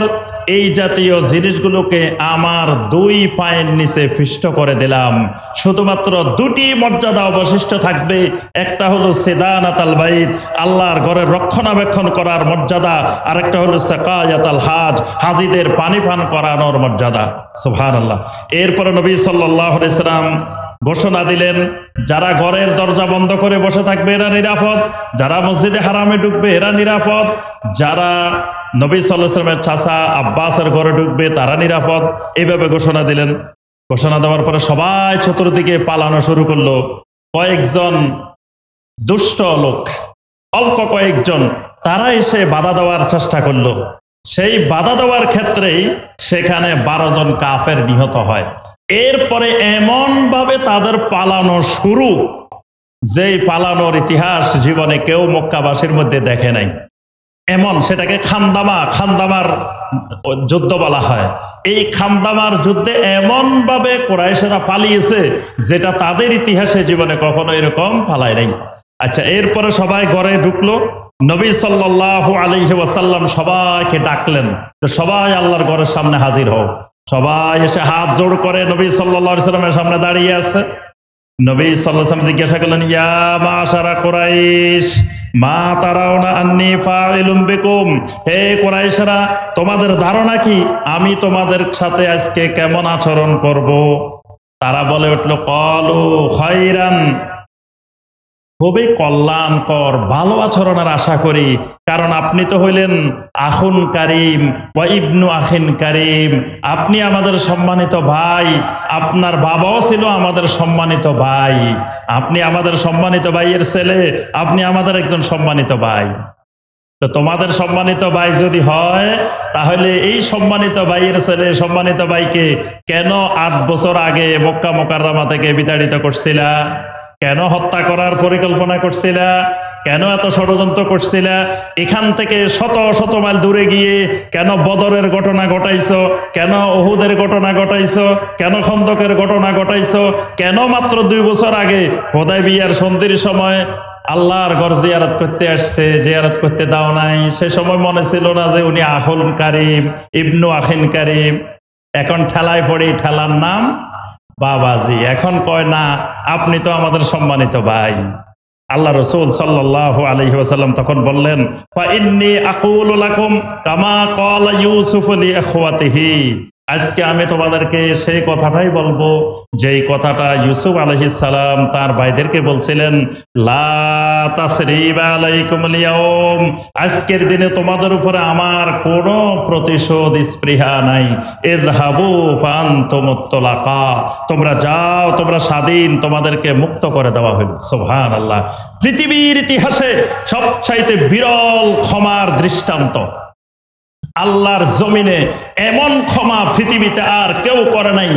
এই জাতীয় জিনিসগুলোকে আমার দুই পায়ের নিচে পিষ্ট করে দিলাম। শুধুমাত্র দুটি মর্যাদা অবশিষ্ট থাকবে। একটা হলো সিদানাতাল বাইত, আল্লাহর ঘরের রক্ষণাবেক্ষণ করার মর্যাদা, আর একটা হলো সাকায়াতাল হাজ, হাজিদের পানি পান করানোর মর্যাদা। সুবহানাল্লাহ। এরপরে নবী সাল্লাল্লাহু আলাইহি সাল্লাম ঘোষণা দিলেন, যারা ঘরের দরজা বন্ধ করে বসে থাকবে এরা নিরাপদ, যারা মসজিদে হারামে ঢুকবে এরা নিরাপদ, যারা নবী সাল্লাল্লাহু আলাইহি ওয়াসাল্লামের চাচা আব্বাসের ঘরে ঢুকবে তারা নিরাপদ। এইভাবে ঘোষণা দিলেন। ঘোষণা দেওয়ার পরে সবাই চতুর্দিকে পালানো শুরু করলো। কয়েকজন দুষ্ট লোক, অল্প কয়েকজন, তারা এসে বাধা দেওয়ার চেষ্টা করলো। সেই বাধা দেওয়ার ক্ষেত্রেই সেখানে 12 জন কাফের নিহত হয়। এরপরে এমন ভাবে তাদের পালানো শুরু, যেই পালানোর ইতিহাস জীবনে কেউ মক্কাবাসীর মধ্যে দেখে নাই। এমন, সেটাকে খানদামার যুদ্ধ বলা হয়। এই খানদামার যুদ্ধে এমন ভাবে কুরাইশেরা পালিয়েছে যেটা তাদের ইতিহাসে জীবনে কখনো এরকম পালায় নাই। আচ্ছা, এরপরে সবাই ঘরে ঢুকলো। নবী সাল্লাল্লাহু আলাইহি ওয়াসাল্লাম সবাইকে ডাকলেন, তো সবাই আল্লাহর ঘরের সামনে হাজির হও। সবাই এসে হাত জোড় করে নবী সাল্লাল্লাহু আলাইহি ওয়াসাল্লামের সামনে দাঁড়িয়ে আছে। নবী সাল্লাল্লাহু আলাইহি ওয়াসাল্লাম জিজ্ঞাসা করলেন, ইয়া মাশারা কুরাইশ মা তারাউনা আন্নী ফাইলুম বিকুম, হে কুরাইশরা, তোমাদের ধারণা কি আমি তোমাদের সাথে আজকে কেমন আচরণ করব? তারা বলে উঠল, ক্বালু খায়রান, খুবই কল্যাণকর, ভালো আচরণের আশা করি, কারণ আপনি তো হইলেন আখুন কারিম ওয়া ইবনু আখিন কারিম, আপনি আমাদের সম্মানিত ভাই, আপনার বাবাও ছিল আমাদের সম্মানিত ভাই, আপনি আমাদের সম্মানিত ভাইয়ের ছেলে, আপনি আমাদের একজন সম্মানিত ভাই। তো তোমাদের সম্মানিত ভাই যদি হয়, তাহলে এই সম্মানিত ভাইয়ের ছেলে, সম্মানিত ভাইকে কেন 8 বছর আগে মক্কা মুকাররমা থেকে বিতাড়িত করছিলা? কেন হত্যা করার পরিকল্পনা করছিলা? কেন এত ষড়যন্ত্র করছিলা? এখান থেকে শত শত মাইল দূরে গিয়ে কেন বদরের ঘটনা ঘটাইছো? কেন উহুদের ঘটনা ঘটাইছো? কেন খন্দকের ঘটনা ঘটাইছো? কেন মাত্র 2 বছর আগে হুদায়বিয়ার সন্ধির সময় আল্লাহর ঘর জিয়ারত করতে আসছে, জিয়ারত করতে দাও নাই? সে সময় মনে ছিল না যে উনি আখুন কারিম, ইবনু আখিন কারিম? এখন ঠেলায় পড়ি, ঠেলার নাম বাবাজি। এখন কয় না, আপনি তো আমাদের সম্মানিত ভাই। আল্লাহ রাসূল সাল্লাল্লাহু আলাইহি ওয়াসাল্লাম তখন বললেন, ফা ইন্নী আকুলু লাকুম কামা ক্বালা ইউসুফ লি ইখওয়াতিহি, আজকে আমি তোমাদেরকে সেই কথাটাই বলবো যেই কথাটা ইউসুফ আলাইহিস সালাম তার ভাইদেরকে বলছিলেন, লা তাসরিবা আলাইকুমুল ইয়াউম, আজকের দিনে তোমাদের উপরে আমার কোনো প্রতিশোধ স্পৃহা নাই। ইযহাবু ফাআনতুমুত তুলাকা, তোমরা যাও, তোমরা স্বাধীন, তোমাদেরকে মুক্ত করে দেওয়া হলো। সুবহানাল্লাহ। পৃথিবীর ইতিহাসে সবচাইতে বিরল ক্ষমার দৃষ্টান্ত। আল্লাহর জমিনে এমন ক্ষমা পৃথিবীতে আর কেউ করে নাই,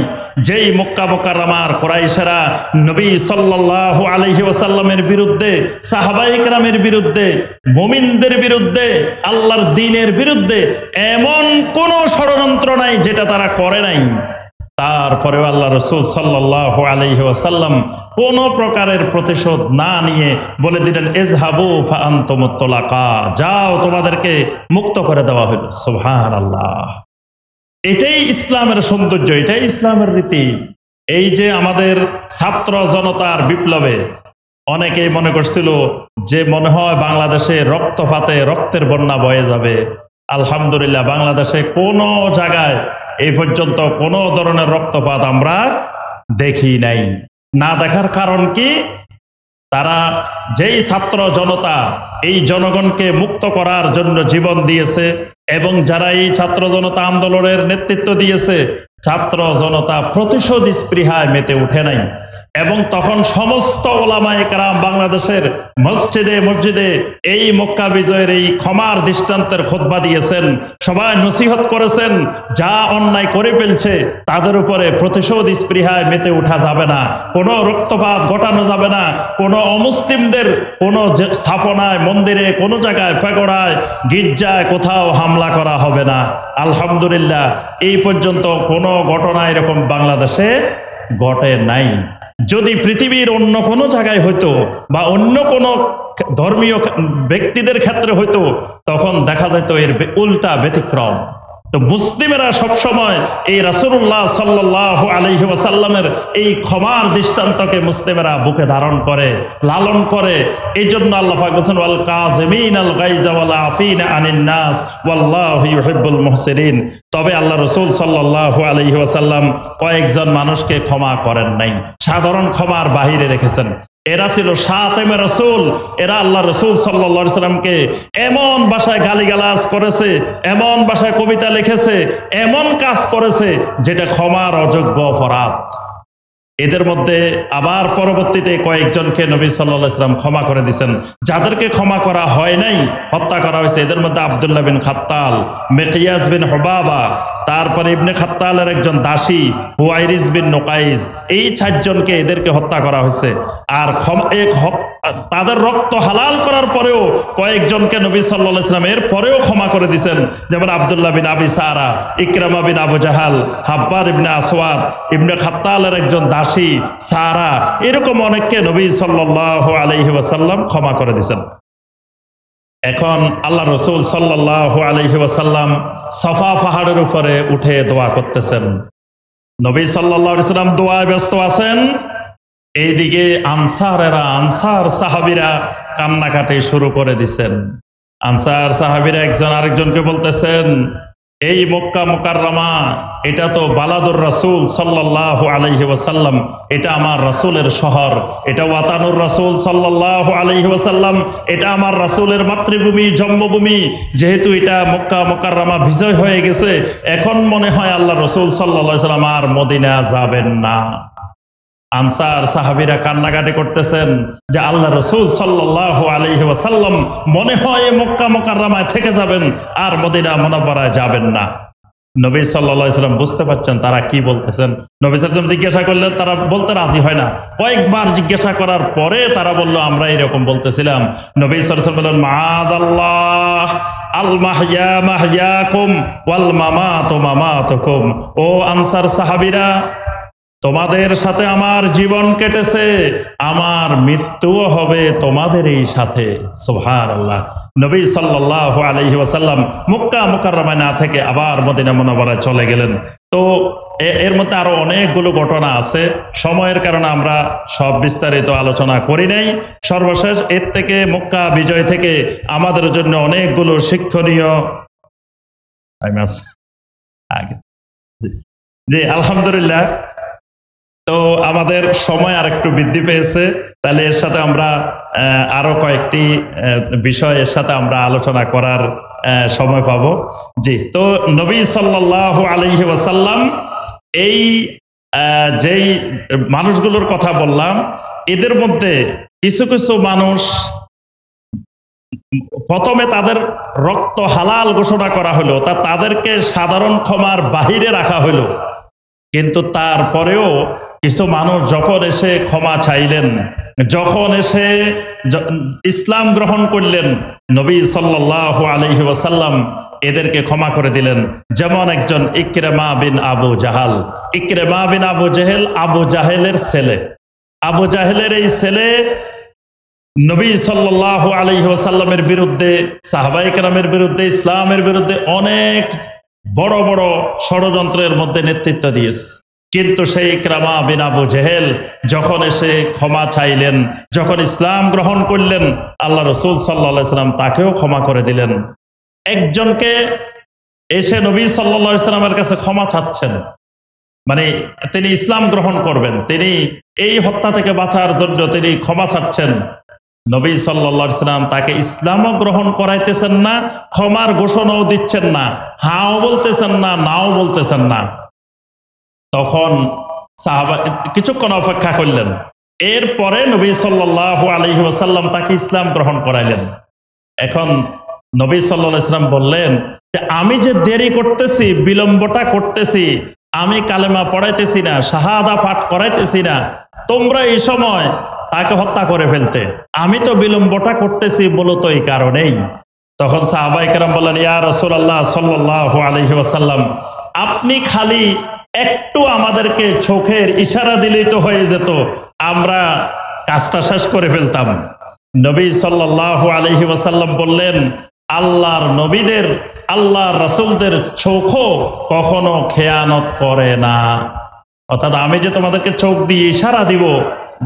যেই মক্কা মুকাররমার কুরাইশেরা নবী সাল্লাল্লাহু আলাইহি ওয়াসাল্লামের বিরুদ্ধে, সাহাবায়ে কেরামের বিরুদ্ধে, মুমিনদের বিরুদ্ধে, আল্লাহর দ্বীনের বিরুদ্ধে এমন কোন ষড়যন্ত্র নাই যেটা তারা করে নাই। তারপরেও আল্লাহ রাসূল সাল্লাল্লাহু আলাইহি ওয়াসাল্লাম কোন প্রকারের প্রতিশোধ না নিয়ে বলে দিলেন, ইযহাবু ফাআনতুমুত তুলাকা, যাও, তোমাদেরকে মুক্ত করে দেওয়া হলো। সুবহানাল্লাহ। এটাই ইসলামের সৌন্দর্য, এটাই ইসলামের রীতি। এই যে আমাদের ছাত্র জনতার বিপ্লবে অনেকেই মনে করছিল যে মনে হয় বাংলাদেশে রক্তপাতে রক্তের বন্যা বয়ে যাবে। আলহামদুলিল্লাহ, বাংলাদেশে কোনো জায়গায় এই পর্যন্ত কোনো ধরনের রক্তপাত আমরা দেখি নাই। না দেখার কারণ কি? তারা যেই ছাত্র জনতা এই জনগণকে মুক্ত করার জন্য জীবন দিয়েছে, এবং যারা এই ছাত্র জনতা আন্দোলনের নেতৃত্ব দিয়েছে, ছাত্র জনতা প্রতিশোধ স্পৃহায় মেতে উঠে নাই। এবং তখন সমস্ত ওলামায়ে কেরাম বাংলাদেশের মসজিদে মসজিদে এই মক্কা বিজয়ের এই ক্ষমার দৃষ্টান্তের খুতবা দিয়েছেন, সবাই নসিহত করেছেন, যা অন্যায় করে ফেলছে তাদের উপরে প্রতিশোধ স্পৃহায় মেতে উঠা যাবে না, কোনো রক্তপাত ঘটানো যাবে না, কোনো অমুসলিমদের কোনো স্থাপনায়, মন্দিরে, কোনো জায়গায়, ফেগড়ায়, গির্জায় কোথাও হামলা করা হবে না। আলহামদুলিল্লাহ এই পর্যন্ত কোনো ঘটনা এরকম বাংলাদেশে ঘটে নাই। যদি পৃথিবীর অন্য কোনো জায়গায় হইতো বা অন্য কোনো ধর্মীয় ব্যক্তিদের ক্ষেত্রে হইতো, তখন দেখা যেত এর উল্টা ব্যতিক্রম। তো মুসলিমেরা সবসময় এই রাসূলুল্লাহ সাল্লাল্লাহু আলাইহি ওয়াসাল্লামের এই ক্ষমার দৃষ্টান্তকে মুসলিমেরা বুকে ধারণ করে, লালন করে। এই জন্য আল্লাহ পাক বলেছেন, ওয়াল কাযিমিনাল গায়যা ওয়াল আফিনা আনিন নাস ওয়াল্লাহু ইউহিব্বুল মুহসিনিন। তবে আল্লাহ রাসূল সাল্লাল্লাহু আলাইহি ওয়াসাল্লাম কয়েকজন মানুষকে ক্ষমা করেন নাই, সাধারণ ক্ষমার বাহিরে রেখেছেন। এরা ছিল শাতেমে রাসূল। এরা আল্লাহ রাসূল সাল্লাল্লাহু আলাইহি সাল্লামকে এমন ভাষায় গালিগালাজ করেছে, এমন ভাষায় কবিতা লিখেছে, এমন কাজ করেছে যেটা ক্ষমার অযোগ্য অপরাধ। এদের মধ্যে আবার পরবর্তীতে কয়েকজনকে নবী সাল্লাল্লাহু আলাইহি সাল্লাম ক্ষমা করে দিয়েছেন। যাদেরকে ক্ষমা করা হয় নাই, হত্যা করা হয়েছে, এদের মধ্যে আব্দুল্লাহ বিন খাত্তাল, মিকিয়াস বিন হুবাবা, তারপরে ইবনে খাত্তালের একজন দাসী হুয়াইরিস বিন নুকাইজ, এই চারজনকে এদেরকে হত্যা করা হয়েছে। আর তাদের রক্ত হালাল করার পরেও কয়েকজনকে নবী সাল্লাল্লাহু আলাইহি সাল্লাম এর পরেও ক্ষমা করে দিয়েছেন, যেমন আব্দুল্লাহ বিন আবি সারা, ইকরামা বিন আবু জাহাল, হাব্বার ইবনে আসওয়াদ, ইবনে খাত্তালের একজন দাসী সারা, এরকম অনেককে নবী সাল্লাল্লাহু আলাইহি ওয়াসাল্লাম ক্ষমা করে দিয়েছেন। এখন আল্লাহ রাসূল সাল্লাল্লাহু আলাইহি ওয়াসাল্লাম সাফা পাহাড়ের উপরে উঠে দোয়া করতেছেন। নবী সাল্লাল্লাহু আলাইহি ওয়াসাল্লাম দোয়ায় ব্যস্ত আছেন। এইদিকে আনসার সাহাবীরা কান্নাকাটি শুরু করে দিছেন। আনসার সাহাবীরা একজন আরেকজনকে বলতেছেন, এই মক্কা মুকাররমা, এটা তো বালাদুর রাসূল সাল্লাল্লাহু আলাইহি ওয়াসাল্লাম, এটা আমার রাসূলের শহর, এটা ওয়াতানুর রাসূল সাল্লাল্লাহু আলাইহি ওয়াসাল্লাম, এটা আমার রাসূলের মাতৃভূমি, জন্মভূমি। যেহেতু এটা মক্কা মুকাররমা বিজয় হয়ে গেছে, এখন মনে হয় আল্লাহ রাসূল সাল্লাল্লাহু আলাইহি ওয়াসাল্লাম আর মদিনা যাবেন না। আনসার সাহাবীরা কান্নাকাটি করতেছেন যে আল্লাহ রাসূল সাল্লাল্লাহু আলাইহি ওয়াসাল্লাম মনে হয় মক্কা মুকাররমায় থেকে যাবেন, আর মদিনা মুনাওয়ারায় যাবেন না। নবী সাল্লাল্লাহু আলাইহি ওয়াসাল্লাম বুঝতে পারছেন তারা কি বলতেছেন। নবী সাল্লাল্লাহু আলাইহি ওয়াসাল্লাম জিজ্ঞাসা করলেন, তারা বলতে রাজি হয় না। কয়েকবার জিজ্ঞাসা করার পরে তারা বলল, আমরা এরকম বলতেছিলাম। নবী সাল্লাল্লাহু আলাইহি ওয়াসাল্লাম বললেন, মাআযাল্লাহ, আল মাহইয়া মাহইয়াকুম ওয়াল মামাতু মামাতুকুম। ও আনসার সাহাবীরা, তোমাদের সাথে আমার জীবন কেটেছে, আমার মৃত্যুও হবে তোমাদের এই সাথে। সুবহানাল্লাহ। নবী সাল্লাল্লাহু আলাইহি ওয়াসাল্লাম মক্কা মুকাররমায় না থেকে আবার মদিনা মুনাওয়ারায় চলে গেলেন। তো এর মধ্যে আরো অনেকগুলো ঘটনা আছে, সময়ের কারণে আমরা সব বিস্তারিত আলোচনা করি নাই। সর্বশেষ এর থেকে, মক্কা বিজয় থেকে আমাদের জন্য অনেকগুলো শিক্ষণীয় জি আলহামদুলিল্লাহ। তো আমাদের সময় আর একটু বৃদ্ধি পেয়েছে, তাহলে এর সাথে আমরা আরো কয়েকটি বিষয় এর সাথে আমরা আলোচনা করার সময় পাবো। জি, তো নবী সাল্লাল্লাহু আলাইহি ওয়াসাল্লাম এই যেই মানুষগুলোর কথা বললাম, এদের মধ্যে কিছু কিছু মানুষ প্রথমে তাদের রক্ত হালাল ঘোষণা করা হলো, তাদেরকে সাধারণ ক্ষমার বাহিরে রাখা হলো। কিন্তু তারপরেও কিছু মানুষ যখন এসে ক্ষমা চাইলেন, যখন এসে ইসলাম গ্রহণ করলেন, নবী সাল্লাল্লাহু আলাইহি ওয়াসাল্লাম এদেরকে ক্ষমা করে দিলেন। যেমন একজন ইকরামা বিন আবু জাহাল। ইকরামা বিন আবু জাহেল আবু জাহেলের ছেলে। আবু জাহেলের এই ছেলে নবী সাল্লাল্লাহু আলাইহি ওয়াসাল্লামের বিরুদ্ধে, সাহাবায়ে কেরামের বিরুদ্ধে, ইসলামের বিরুদ্ধে অনেক বড় বড় ষড়যন্ত্রের মধ্যে নেতৃত্ব দিয়েছে। কিন্তু সেই ইকরামা বিন আবু জাহেল যখন এসে ক্ষমা চাইলেন, যখন ইসলাম গ্রহণ করলেন, আল্লাহ রাসূল সাল্লাল্লাহু আলাইহি ওয়াসাল্লাম তাকেও ক্ষমা করে দিলেন। একজনকে এসে নবী সাল্লাল্লাহু আলাইহি ওয়াসাল্লামের কাছে ক্ষমা চাচ্ছেন, মানে তিনি ইসলাম গ্রহণ করবেন, তিনি এই হত্যা থেকে বাঁচার জন্য তিনি ক্ষমা চাচ্ছেন। নবী সাল্লাল্লাহু আলাইহি ওয়াসাল্লাম তাকে ইসলামও গ্রহণ করাইতেছেন না, ক্ষমার ঘোষণাও দিচ্ছেন না, হাও বলতেছেন না, নাও বলতেছেন না। তখন সাহাবা কিছুক্ষণ অপেক্ষা করলেন। এরপরে নবী সাল্লাল্লাহু আলাইহি ওয়াসাল্লাম তাকে ইসলাম গ্রহণ করাইলেন। এখন নবী সাল্লাল্লাহু আলাইহি ওয়াসাল্লাম বললেন যে আমি যে দেরি করতেছি, বিলম্বটা করতেছি, আমি কালেমা পড়াইতেছি না, শাহাদা পাঠ করাইতেছি না, তোমরা এই সময় তাকে হত্যা করে ফেলতে, আমি তো বিলম্বটা করতেছি মূলত এই কারণেই। তখন সাহাবায়ে কেরাম বললেন, ইয়া রাসূলুল্লাহ সাল্লাল্লাহু আলাইহি ওয়াসাল্লাম, আপনি খালি একটু আমাদেরকে চোখের ইশারা দিলেই তো হয়ে যেত, আমরা কাজটা শেষ করে ফেলতাম। নবী সাল্লাল্লাহু আলাইহি ওয়াসাল্লাম বললেন, আল্লাহর নবীদের, আল্লাহর রাসূলদের চোখও কখনো খেয়ানত করে না। অর্থাৎ আমি যে তোমাদেরকে চোখ দিয়ে ইশারা দিব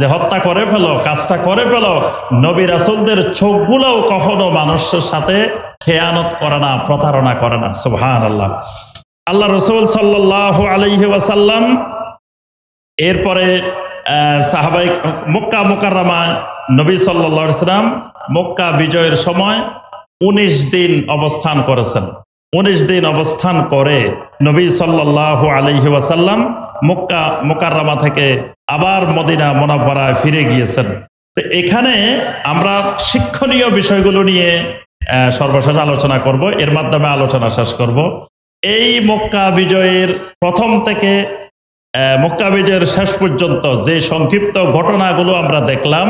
যে হত্যা করে ফেলো, কাজটা করে ফেলো, নবী রাসূলদের চোখগুলোও কখনো মানুষের সাথে খেয়ানত করে না, প্রতারণা করে না। সুবহানাল্লাহ। আল্লাহ রাসূল সাল্লাল্লাহু আলাইহি ওয়াসাল্লাম এরপরে সাহাবায়ে মক্কা মুকাররমা, নবী সাল্লাল্লাহু আলাইহি ওয়াসাল্লাম মক্কা বিজয়ের সময় 19 দিন অবস্থান করেছেন। 19 দিন অবস্থান করে নবী সাল্লাল্লাহু আলাইহি ওয়াসাল্লাম মক্কা মুকাররমা থেকে আবার মদিনা মুনাওয়ারায় ফিরে গিয়েছেন। তো এখানে আমরা শিক্ষণীয় বিষয়গুলো নিয়ে সর্বশেষ আলোচনা করব, এর মাধ্যমে আলোচনা শেষ করব। এই মক্কা বিজয়ের প্রথম থেকে মক্কা বিজয়ের শেষ পর্যন্ত যে সংক্ষিপ্ত ঘটনাগুলো আমরা দেখলাম,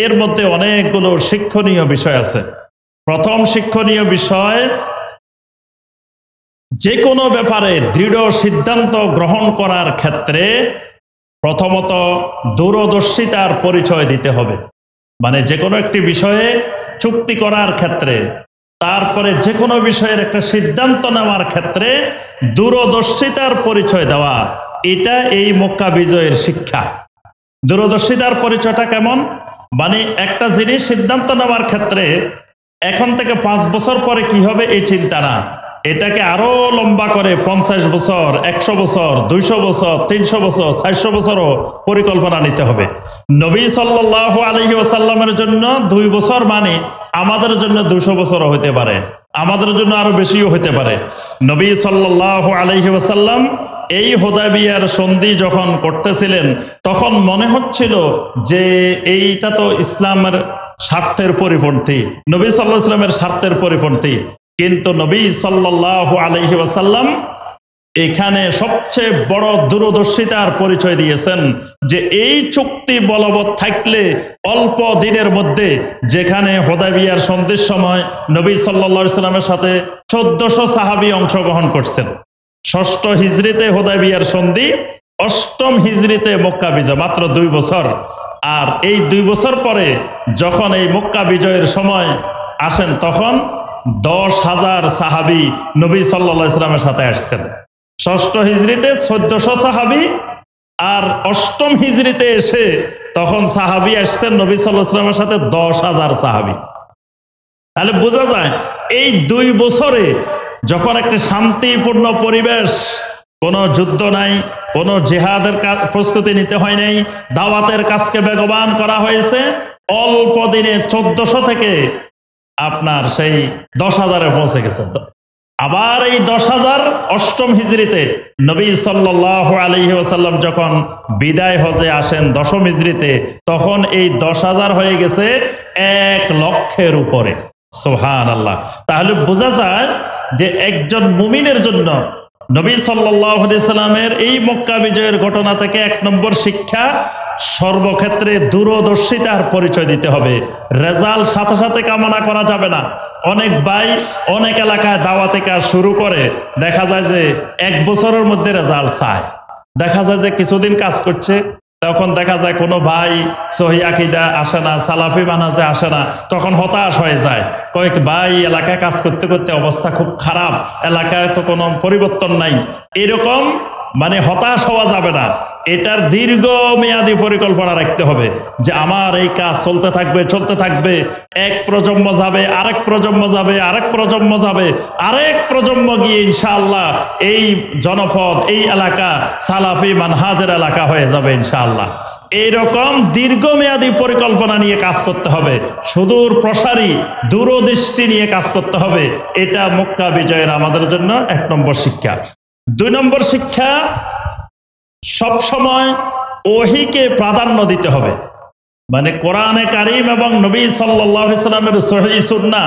এর মধ্যে অনেকগুলো শিক্ষণীয় বিষয় আছে। প্রথম শিক্ষণীয় বিষয়, যে কোনো ব্যাপারে দৃঢ় সিদ্ধান্ত গ্রহণ করার ক্ষেত্রে প্রথমত দূরদর্শিতার পরিচয় দিতে হবে। মানে যে কোনো একটি বিষয়ে চুক্তি করার ক্ষেত্রে, তারপরে যে কোনো বিষয়ের একটা সিদ্ধান্ত নেওয়ার ক্ষেত্রে দূরদর্শিতার পরিচয় দেওয়া, এটা এই মক্কা বিজয়ের শিক্ষা। দূরদর্শিতার পরিচয়টা কেমন? মানে একটা জিনিস সিদ্ধান্ত নেওয়ার ক্ষেত্রে এখন থেকে 5 বছর পরে কি হবে এই চিন্তা না, এটাকে আরো লম্বা করে 50 বছর, 100 বছর, 200 বছর, 300 বছর, 400 বছরও পরিকল্পনা নিতে হবে। নবী সাল্লাল্লাহু আলাইহি ওয়াসাল্লামের জন্য 2 বছর মানে আমাদের জন্য 200 বছরও হতে পারে, আমাদের জন্য আরো বেশিও হতে পারে। নবী সাল্লাল্লাহু আলাইহি ওয়াসাল্লাম এই হুদায়বিয়ার সন্ধি যখন করতেছিলেন, তখন মনে হচ্ছিল যে এইটা তো ইসলামের স্বার্থের পরিপন্থী, নবী সাল্লাল্লাহু আলাইহি ওয়াসাল্লামের স্বার্থের পরিপন্থী। কিন্তু নবী সাল্লাল্লাহু আলাইহি ওয়াসাল্লাম এখানে সবচেয়ে বড় দূরদর্শিতার পরিচয় দিয়েছেন যে এই চুক্তি বলবৎ থাকলে অল্প দিনের মধ্যে, যেখানে হুদায়বিয়ার সন্ধির সময় নবী সাল্লাল্লাহু আলাইহি ওয়াসাল্লামের সাথে 1400 সাহাবী অংশগ্রহণ করছেন। 6ষ্ঠ হিজরিতে হুদায়বিয়ার সন্ধি, 8ম হিজরিতে মক্কা বিজয়, মাত্র 2 বছর। আর এই 2 বছর পরে যখন এই মক্কা বিজয়ের সময় আসেন, তখন 10,000 সাহাবী নবী সাল্লাল্লাহু আলাইহি ওয়াসাল্লামের সাথে আসছেন। 6ষ্ঠ হিজরিতে 1400 সাহাবী, আর 8ম হিজরিতে এসে তখন সাহাবী আসছেন নবী সাল্লাল্লাহু আলাইহি ওয়াসাল্লামের সাথে 10,000 সাহাবী। তাহলে বোঝা যায় এই 2 বছরে যখন একটা শান্তিপূর্ণ পরিবেশ, কোনো যুদ্ধ নাই, কোনো জিহাদের প্রস্তুতি নিতে হয় নাই, দাওয়াতের কাজকে বেগবান করা হয়েছে, অল্প দিনে 1400 থেকে আপনার সেই 10,000-এ পৌঁছে গেছে। আবার এই 10,000 8ম হিজরিতে নবী সাল্লাল্লাহু আলাইহি ওয়াসাল্লাম যখন বিদায় হজে আসেন 10ম হিজরিতে, তখন এই 10,000 হয়ে গেছে 1 লক্ষের উপরে। সুবহানাল্লাহ। তাহলে বোঝা যায় যে একজন মুমিনের জন্য নবী সাল্লাল্লাহু আলাইহি ওয়াসাল্লামের এই মক্কা বিজয়ের ঘটনা থেকে 1 নম্বর শিক্ষা, সর্বক্ষেত্রে দূরদর্শিতার পরিচয় দিতে হবে। রেজাল্ট সাথে সাথে কামনা করা যাবে না। অনেক ভাই অনেক এলাকায় দাওয়াতে কাজ শুরু করে, দেখা যায় যে 1 বছরের মধ্যে রেজাল্ট চায়। দেখা যায় যে কিছুদিন কাজ করছে, তখন দেখা যায় কোনো ভাই সহি আকীদা আসে না, সালাফি মানহাজে আসে না, তখন হতাশ হয়ে যায়। কয়েক ভাই এলাকায় কাজ করতে করতে অবস্থা খুব খারাপ, এলাকায় তো কোনো পরিবর্তন নাই, এরকম মানে হতাশ হওয়া যাবে না। এটার দীর্ঘমেয়াদী পরিকল্পনা রাখতে হবে যে আমার এই কাজ চলতে থাকবে, চলতে থাকবে, এক প্রজন্ম যাবে, আরেক প্রজন্ম যাবে, আরেক প্রজন্ম যাবে, আরেক প্রজন্ম গিয়ে ইনশাআল্লাহ এই জনপদ, এই এলাকা সালাফি মানহাজের এলাকা হয়ে যাবে ইনশাআল্লাহ। এইরকম দীর্ঘমেয়াদী পরিকল্পনা নিয়ে কাজ করতে হবে, সুদূর প্রসারী দূরদৃষ্টি নিয়ে কাজ করতে হবে। এটা মক্কা বিজয়ের আমাদের জন্য 1 নম্বর শিক্ষা। 2 নম্বর শিক্ষা, সব সময় ওহীকে প্রাধান্য দিতে হবে। মানে কোরআনে কারীম এবং নবী সাল্লাল্লাহু আলাইহি সাল্লামের সহিহ সুন্নাহ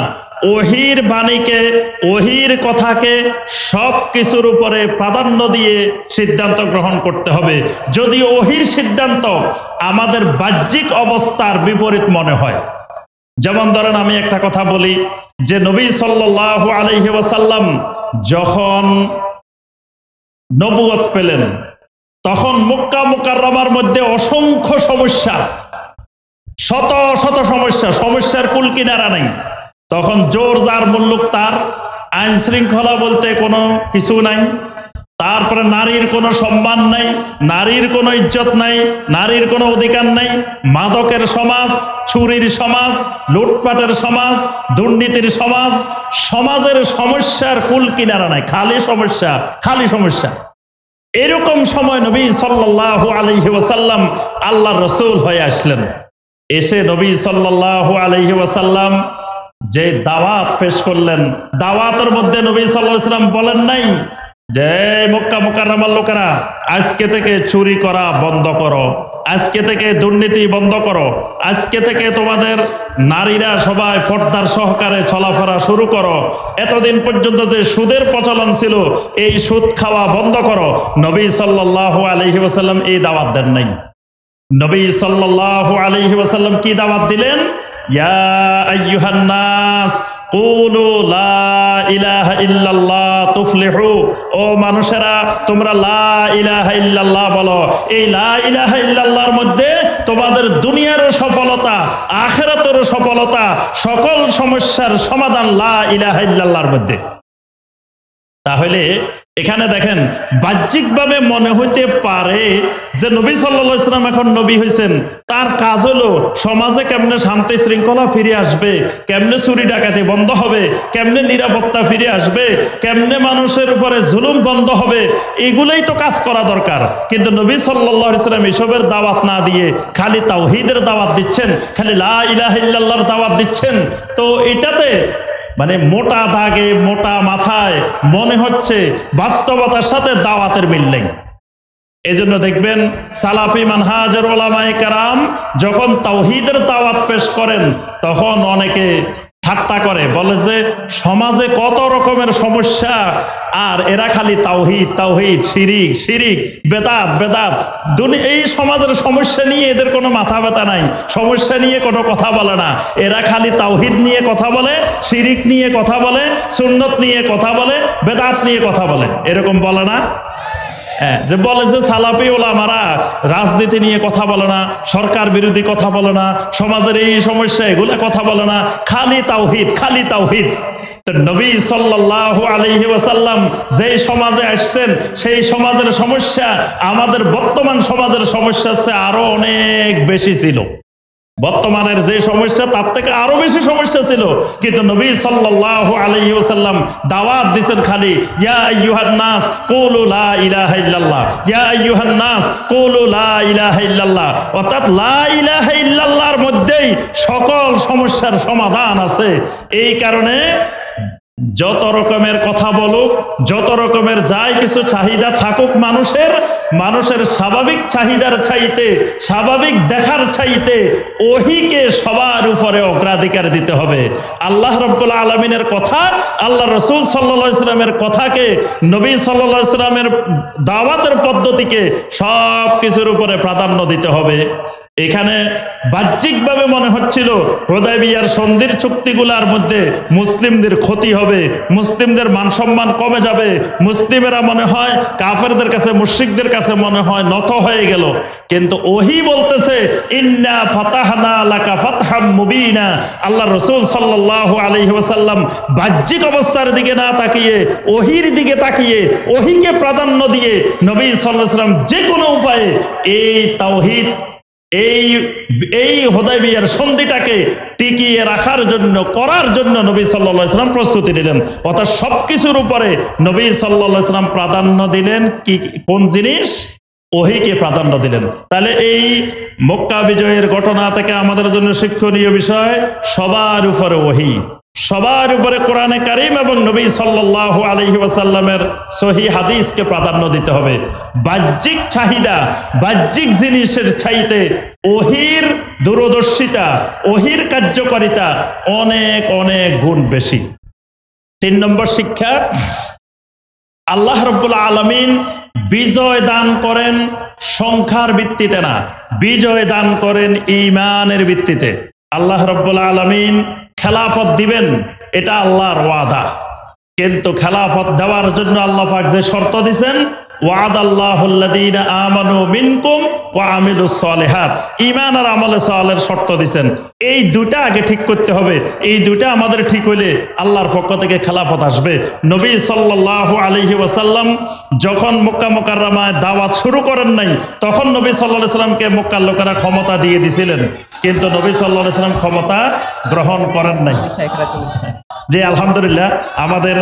ওহীর বাণীকে, ওহীর কথাকে সব কিছুর উপরে প্রাধান্য দিয়ে সিদ্ধান্ত গ্রহণ করতে হবে। যদি ওহীর সিদ্ধান্ত আমাদের বাহ্যিক অবস্থার বিপরীত মনে হয়, যেমন ধরেন আমি একটা কথা বলি যে নবী সাল্লাল্লাহু আলাইহি ওয়াসাল্লাম যখন নবুয়ত পেলেন তখন মক্কা মুকাররমার মধ্যে অসংখ্য সমস্যা, শত শত সমস্যা, সমস্যার কুল কিনারা নাই। তখন জোর যার মুল্লুক তার, আইন শৃঙ্খলা বলতে কোনো কিছু নাই, তারপরে নারীর কোনো সম্মান নাই, নারীর কোনো ইজ্জত নাই, নারীর কোনো অধিকার নাই, মাদকের সমাজ, চুরির সমাজ, লুটপাটের সমাজ, দুর্নীতির সমাজ, সমাজের সমস্যার কুল কিনারা নাই, খালি সমস্যা, খালি সমস্যা। এরকম সময় নবী সাল্লাল্লাহু আলাইহি ওয়াসাল্লাম আল্লাহর রাসূল হয়ে আসলেন। এসে নবী সাল্লাল্লাহু আলাইহি ওয়াসাল্লাম যে দাওয়াত পেশ করলেন, দাওয়াতের মধ্যে নবী সাল্লাল্লাহু আলাইহি ওয়াসাল্লাম বলেন নাই যে মক্কা মুকাররমার লোকেরা আজকে থেকে চুরি করা বন্ধ করো, আজকে থেকে দুর্নীতি বন্ধ করো, আজকে থেকে তোমাদের নারীরা সবাই পর্দার সহকারে চলাফেরা শুরু করো, এতদিন পর্যন্ত যে সুদের প্রচলন ছিল এই সুদ খাওয়া বন্ধ করো। নবী সাল্লাল্লাহু আলাইহি ওয়াসাল্লাম এই দাওয়াত দেন নাই। নবী সাল্লাল্লাহু আলাইহি ওয়াসাল্লাম কি দাওয়াত দিলেন? ইয়া আইয়ুহান নাস কুলু লা ইলাহা ইল্লাল্লাহ তুফলিহু, ও মানুষেরা তোমরা লা ইলাহা ইল্লাল্লাহ বলো। এই লা ইলাহা ইল্লাল্লাহর মধ্যে তোমাদের দুনিয়ারও সফলতা, আখিরাতেরও সফলতা, সকল সমস্যার সমাধান লা ইলাহা ইল্লাল্লাহর মধ্যে। তাহলে এখানে দেখেন বাহ্যিকভাবে মনে হইতে পারে যে নবী সাল্লাল্লাহু আলাইহি ওয়াসাল্লাম এখন নবী হয়েছেন, তার কাজ হলো সমাজে কেমনে শান্তি শৃঙ্খলা ফিরে আসবে, কেমনে চুরি ডাকাতি বন্ধ হবে, কেমনে নিরাপত্তা ফিরে আসবে, কেমনে মানুষের উপরে জুলুম বন্ধ হবে, এগুলোই তো কাজ করা দরকার। কিন্তু নবী সাল্লাল্লাহু আলাইহি ওয়াসাল্লাম এসবের দাওয়াত না দিয়ে খালি তাওহীদের দাওয়াত দিচ্ছেন, খালি লা ইলাহা ইল্লাল্লাহর দাওয়াত দিচ্ছেন। তো এটাতে মানে মোটা দাগে, মোটা মাথায় মনে হচ্ছে বাস্তবতার সাথে দাওয়াতের মিল নেই। এজন্য দেখবেন সালাফি মানহাজের ওলামায়ে কেরাম যখন তাওহীদের দাওয়াত পেশ করেন তখন অনেকে ঠাট্টা করে, বলে যে সমাজে কত রকমের সমস্যা আর এরা খালি তাওহীদ তাওহীদ, শিরিক শিরিক, বেদাত বেদাত। এই সমাজের সমস্যা নিয়ে এদের কোনো মাথা ব্যথা নাই, সমস্যা নিয়ে কোনো কথা বলে না। এরা খালি তাওহীদ নিয়ে কথা বলে, শিরিক নিয়ে কথা বলে, সুন্নত নিয়ে কথা বলে, বেদাত নিয়ে কথা বলে, এরকম বলে না? হ্যাঁ, যে বলে যে সালাফি ওলামারা রাজনীতি নিয়ে কথা বলে না, সরকার বিরোধী কথা বলে না, সমাজের এই সমস্যা এগুলা কথা বলে না, খালি তাওহীদ খালি তাওহীদ। তো নবী সাল্লাল্লাহু আলাইহি ওয়াসাল্লাম যেই সমাজে আসছেন সেই সমাজের সমস্যা আমাদের বর্তমান সমাজের সমস্যার চেয়ে আরো অনেক বেশি ছিল। বর্তমানের যে সমস্যা তার থেকে আরো বেশি সমস্যা ছিল, কিন্তু নবী সাল্লাল্লাহু আলাইহি ওয়াসাল্লাম দাওয়াত দিয়েছেন খালি ইয়া আইয়ুহান নাস কুলু লা ইলাহা ইল্লাল্লাহ, ইয়া আইয়ুহান নাস কুলু লা ইলাহা ইল্লাল্লাহ। অর্থাৎ লা ইলাহা ইল্লাল্লাহর মধ্যেই সকল সমস্যার সমাধান আছে। এই কারণে যত রকমের কথা বলুক, যত রকমের যাই কিছু চাহিদা থাকুক মানুষের স্বাভাবিক চাহিদার চাইতে, স্বাভাবিক দেখার চাইতে ওহীকে সবার উপরে অগ্রাধিকার দিতে হবে। আল্লাহ রাব্বুল আলামিনের কথা, আল্লাহ রাসূল সাল্লাল্লাহু আলাইহি ওয়াসাল্লামের কথাকে, নবী সাল্লাল্লাহু আলাইহি ওয়াসাল্লামের দাওয়াতের পদ্ধতিকে সব কিছুর উপরে প্রাধান্য দিতে হবে। এখানে বাহ্যিকভাবে মনে হচ্ছিল হুদায়বিয়ার সন্ধির চুক্তিগুলোর মধ্যে মুসলিমদের ক্ষতি হবে, মুসলিমদের মান সম্মান কমে যাবে, মুসলিমেরা মনে হয় কাফেরদের কাছে, মুশরিকদের কাছে মনে হয় নত হয়ে গেল। কিন্তু ওহী বলতেছে ইন্না ফাতাহনা লাকা ফাতহাম মুবিনা। আল্লাহ রাসূল সাল্লাল্লাহু আলাইহি ওয়াসাল্লাম বাহ্যিক অবস্থার দিকে না তাকিয়ে ওহীর দিকে তাকিয়ে ওহীকে প্রাধান্য দিয়ে নবী সাল্লাল্লাহু আলাইহি ওয়াসাল্লাম যে কোনো উপায়ে এই তাওহীদ, এই হুদায়বিয়ার সন্ধিটাকে টিকিয়ে রাখার জন্য, করার জন্য নবী সাল্লাল্লাহু আলাইহি ওয়াসাল্লাম প্রস্তুতি নিলেন। অর্থাৎ সবকিছুর উপরে নবী সাল্লাল্লাহু আলাইহি ওয়াসাল্লাম প্রাধান্য দিলেন কি, কোন জিনিস? ওহীকে প্রাধান্য দিলেন। তাহলে এই মক্কা বিজয়ের ঘটনা থেকে আমাদের জন্য শিক্ষণীয় বিষয়, সবার উপরে ওহী। সবার উপরে কোরআনে কারীম এবং নবী সাল্লাল্লাহু আলাইহি ওয়াসাল্লামের সহিহ হাদিসকে প্রাধান্য দিতে হবে। বাহ্যিক চাহিদা, বাহ্যিক জিনিসের চাইতে ওহির দূরদর্শিতা, ওহির কার্যকারিতা অনেক অনেক গুণ বেশি। 3 নম্বর শিক্ষা, আল্লাহ রাব্বুল আলামিন বিজয় দান করেন সংখ্যার ভিত্তিতে না, বিজয় দান করেন ঈমানের ভিত্তিতে। আল্লাহ রাব্বুল আলামিন খেলাফত দিবেন, এটা আল্লাহর ওয়াদা, কিন্তু খেলাফত দেওয়ার জন্য আল্লাহ পাক যে শর্ত দিবেন, ওয়াদাল্লাহুল্লাযীনা আমানু মিনকুম ওয়া আমিলুস সালিহাত, ঈমান আর আমলে সালেহের শর্ত দিবেন। এই দুটা আগে ঠিক করতে হবে। এই দুটা আমাদের ঠিক হইলে আল্লাহর পক্ষ থেকে খেলাফত আসবে। নবী সাল্লাল্লাহু আলাইহি ওয়াসাল্লাম যখন মক্কা মুকাররমায় দাওয়াত শুরু করেন নাই, তখন নবী সাল্লাল্লাহু আলাইহি সাল্লামকে মক্কার লোকেরা ক্ষমতা দিয়ে দিয়েছিলেন, কিন্তু নবী সাল্লাল্লাহু আলাইহি সাল্লাম ক্ষমতা গ্রহণ করেন নাই। জি আলহামদুলিল্লাহ, আমাদের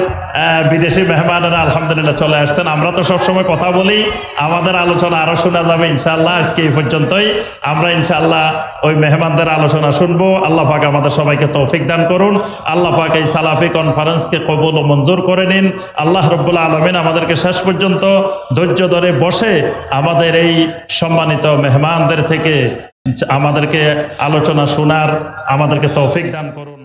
বিদেশি মেহমানেরা আলহামদুলিল্লাহ চলে আসছেন। আমরা তো সবসময় কথা বলি, আমাদের আলোচনা আরো শোনা যাবে ইনশাআল্লাহ। আজকে এই পর্যন্তই, আমরা ইনশাআল্লাহ ওই মেহমানদের আলোচনা শুনবো। আল্লাহ পাক আমাদের সবাইকে তৌফিক দান করুন। আল্লাহ পাক এই সালাফি কনফারেন্সকে কবুল ও মঞ্জুর করে নিন। আল্লাহ রাব্বুল আলামিন আমাদেরকে শেষ পর্যন্ত ধৈর্য ধরে বসে আমাদের এই সম্মানিত মেহমানদের থেকে আমাদেরকে আলোচনা শোনার আমাদেরকে তৌফিক দান করুন।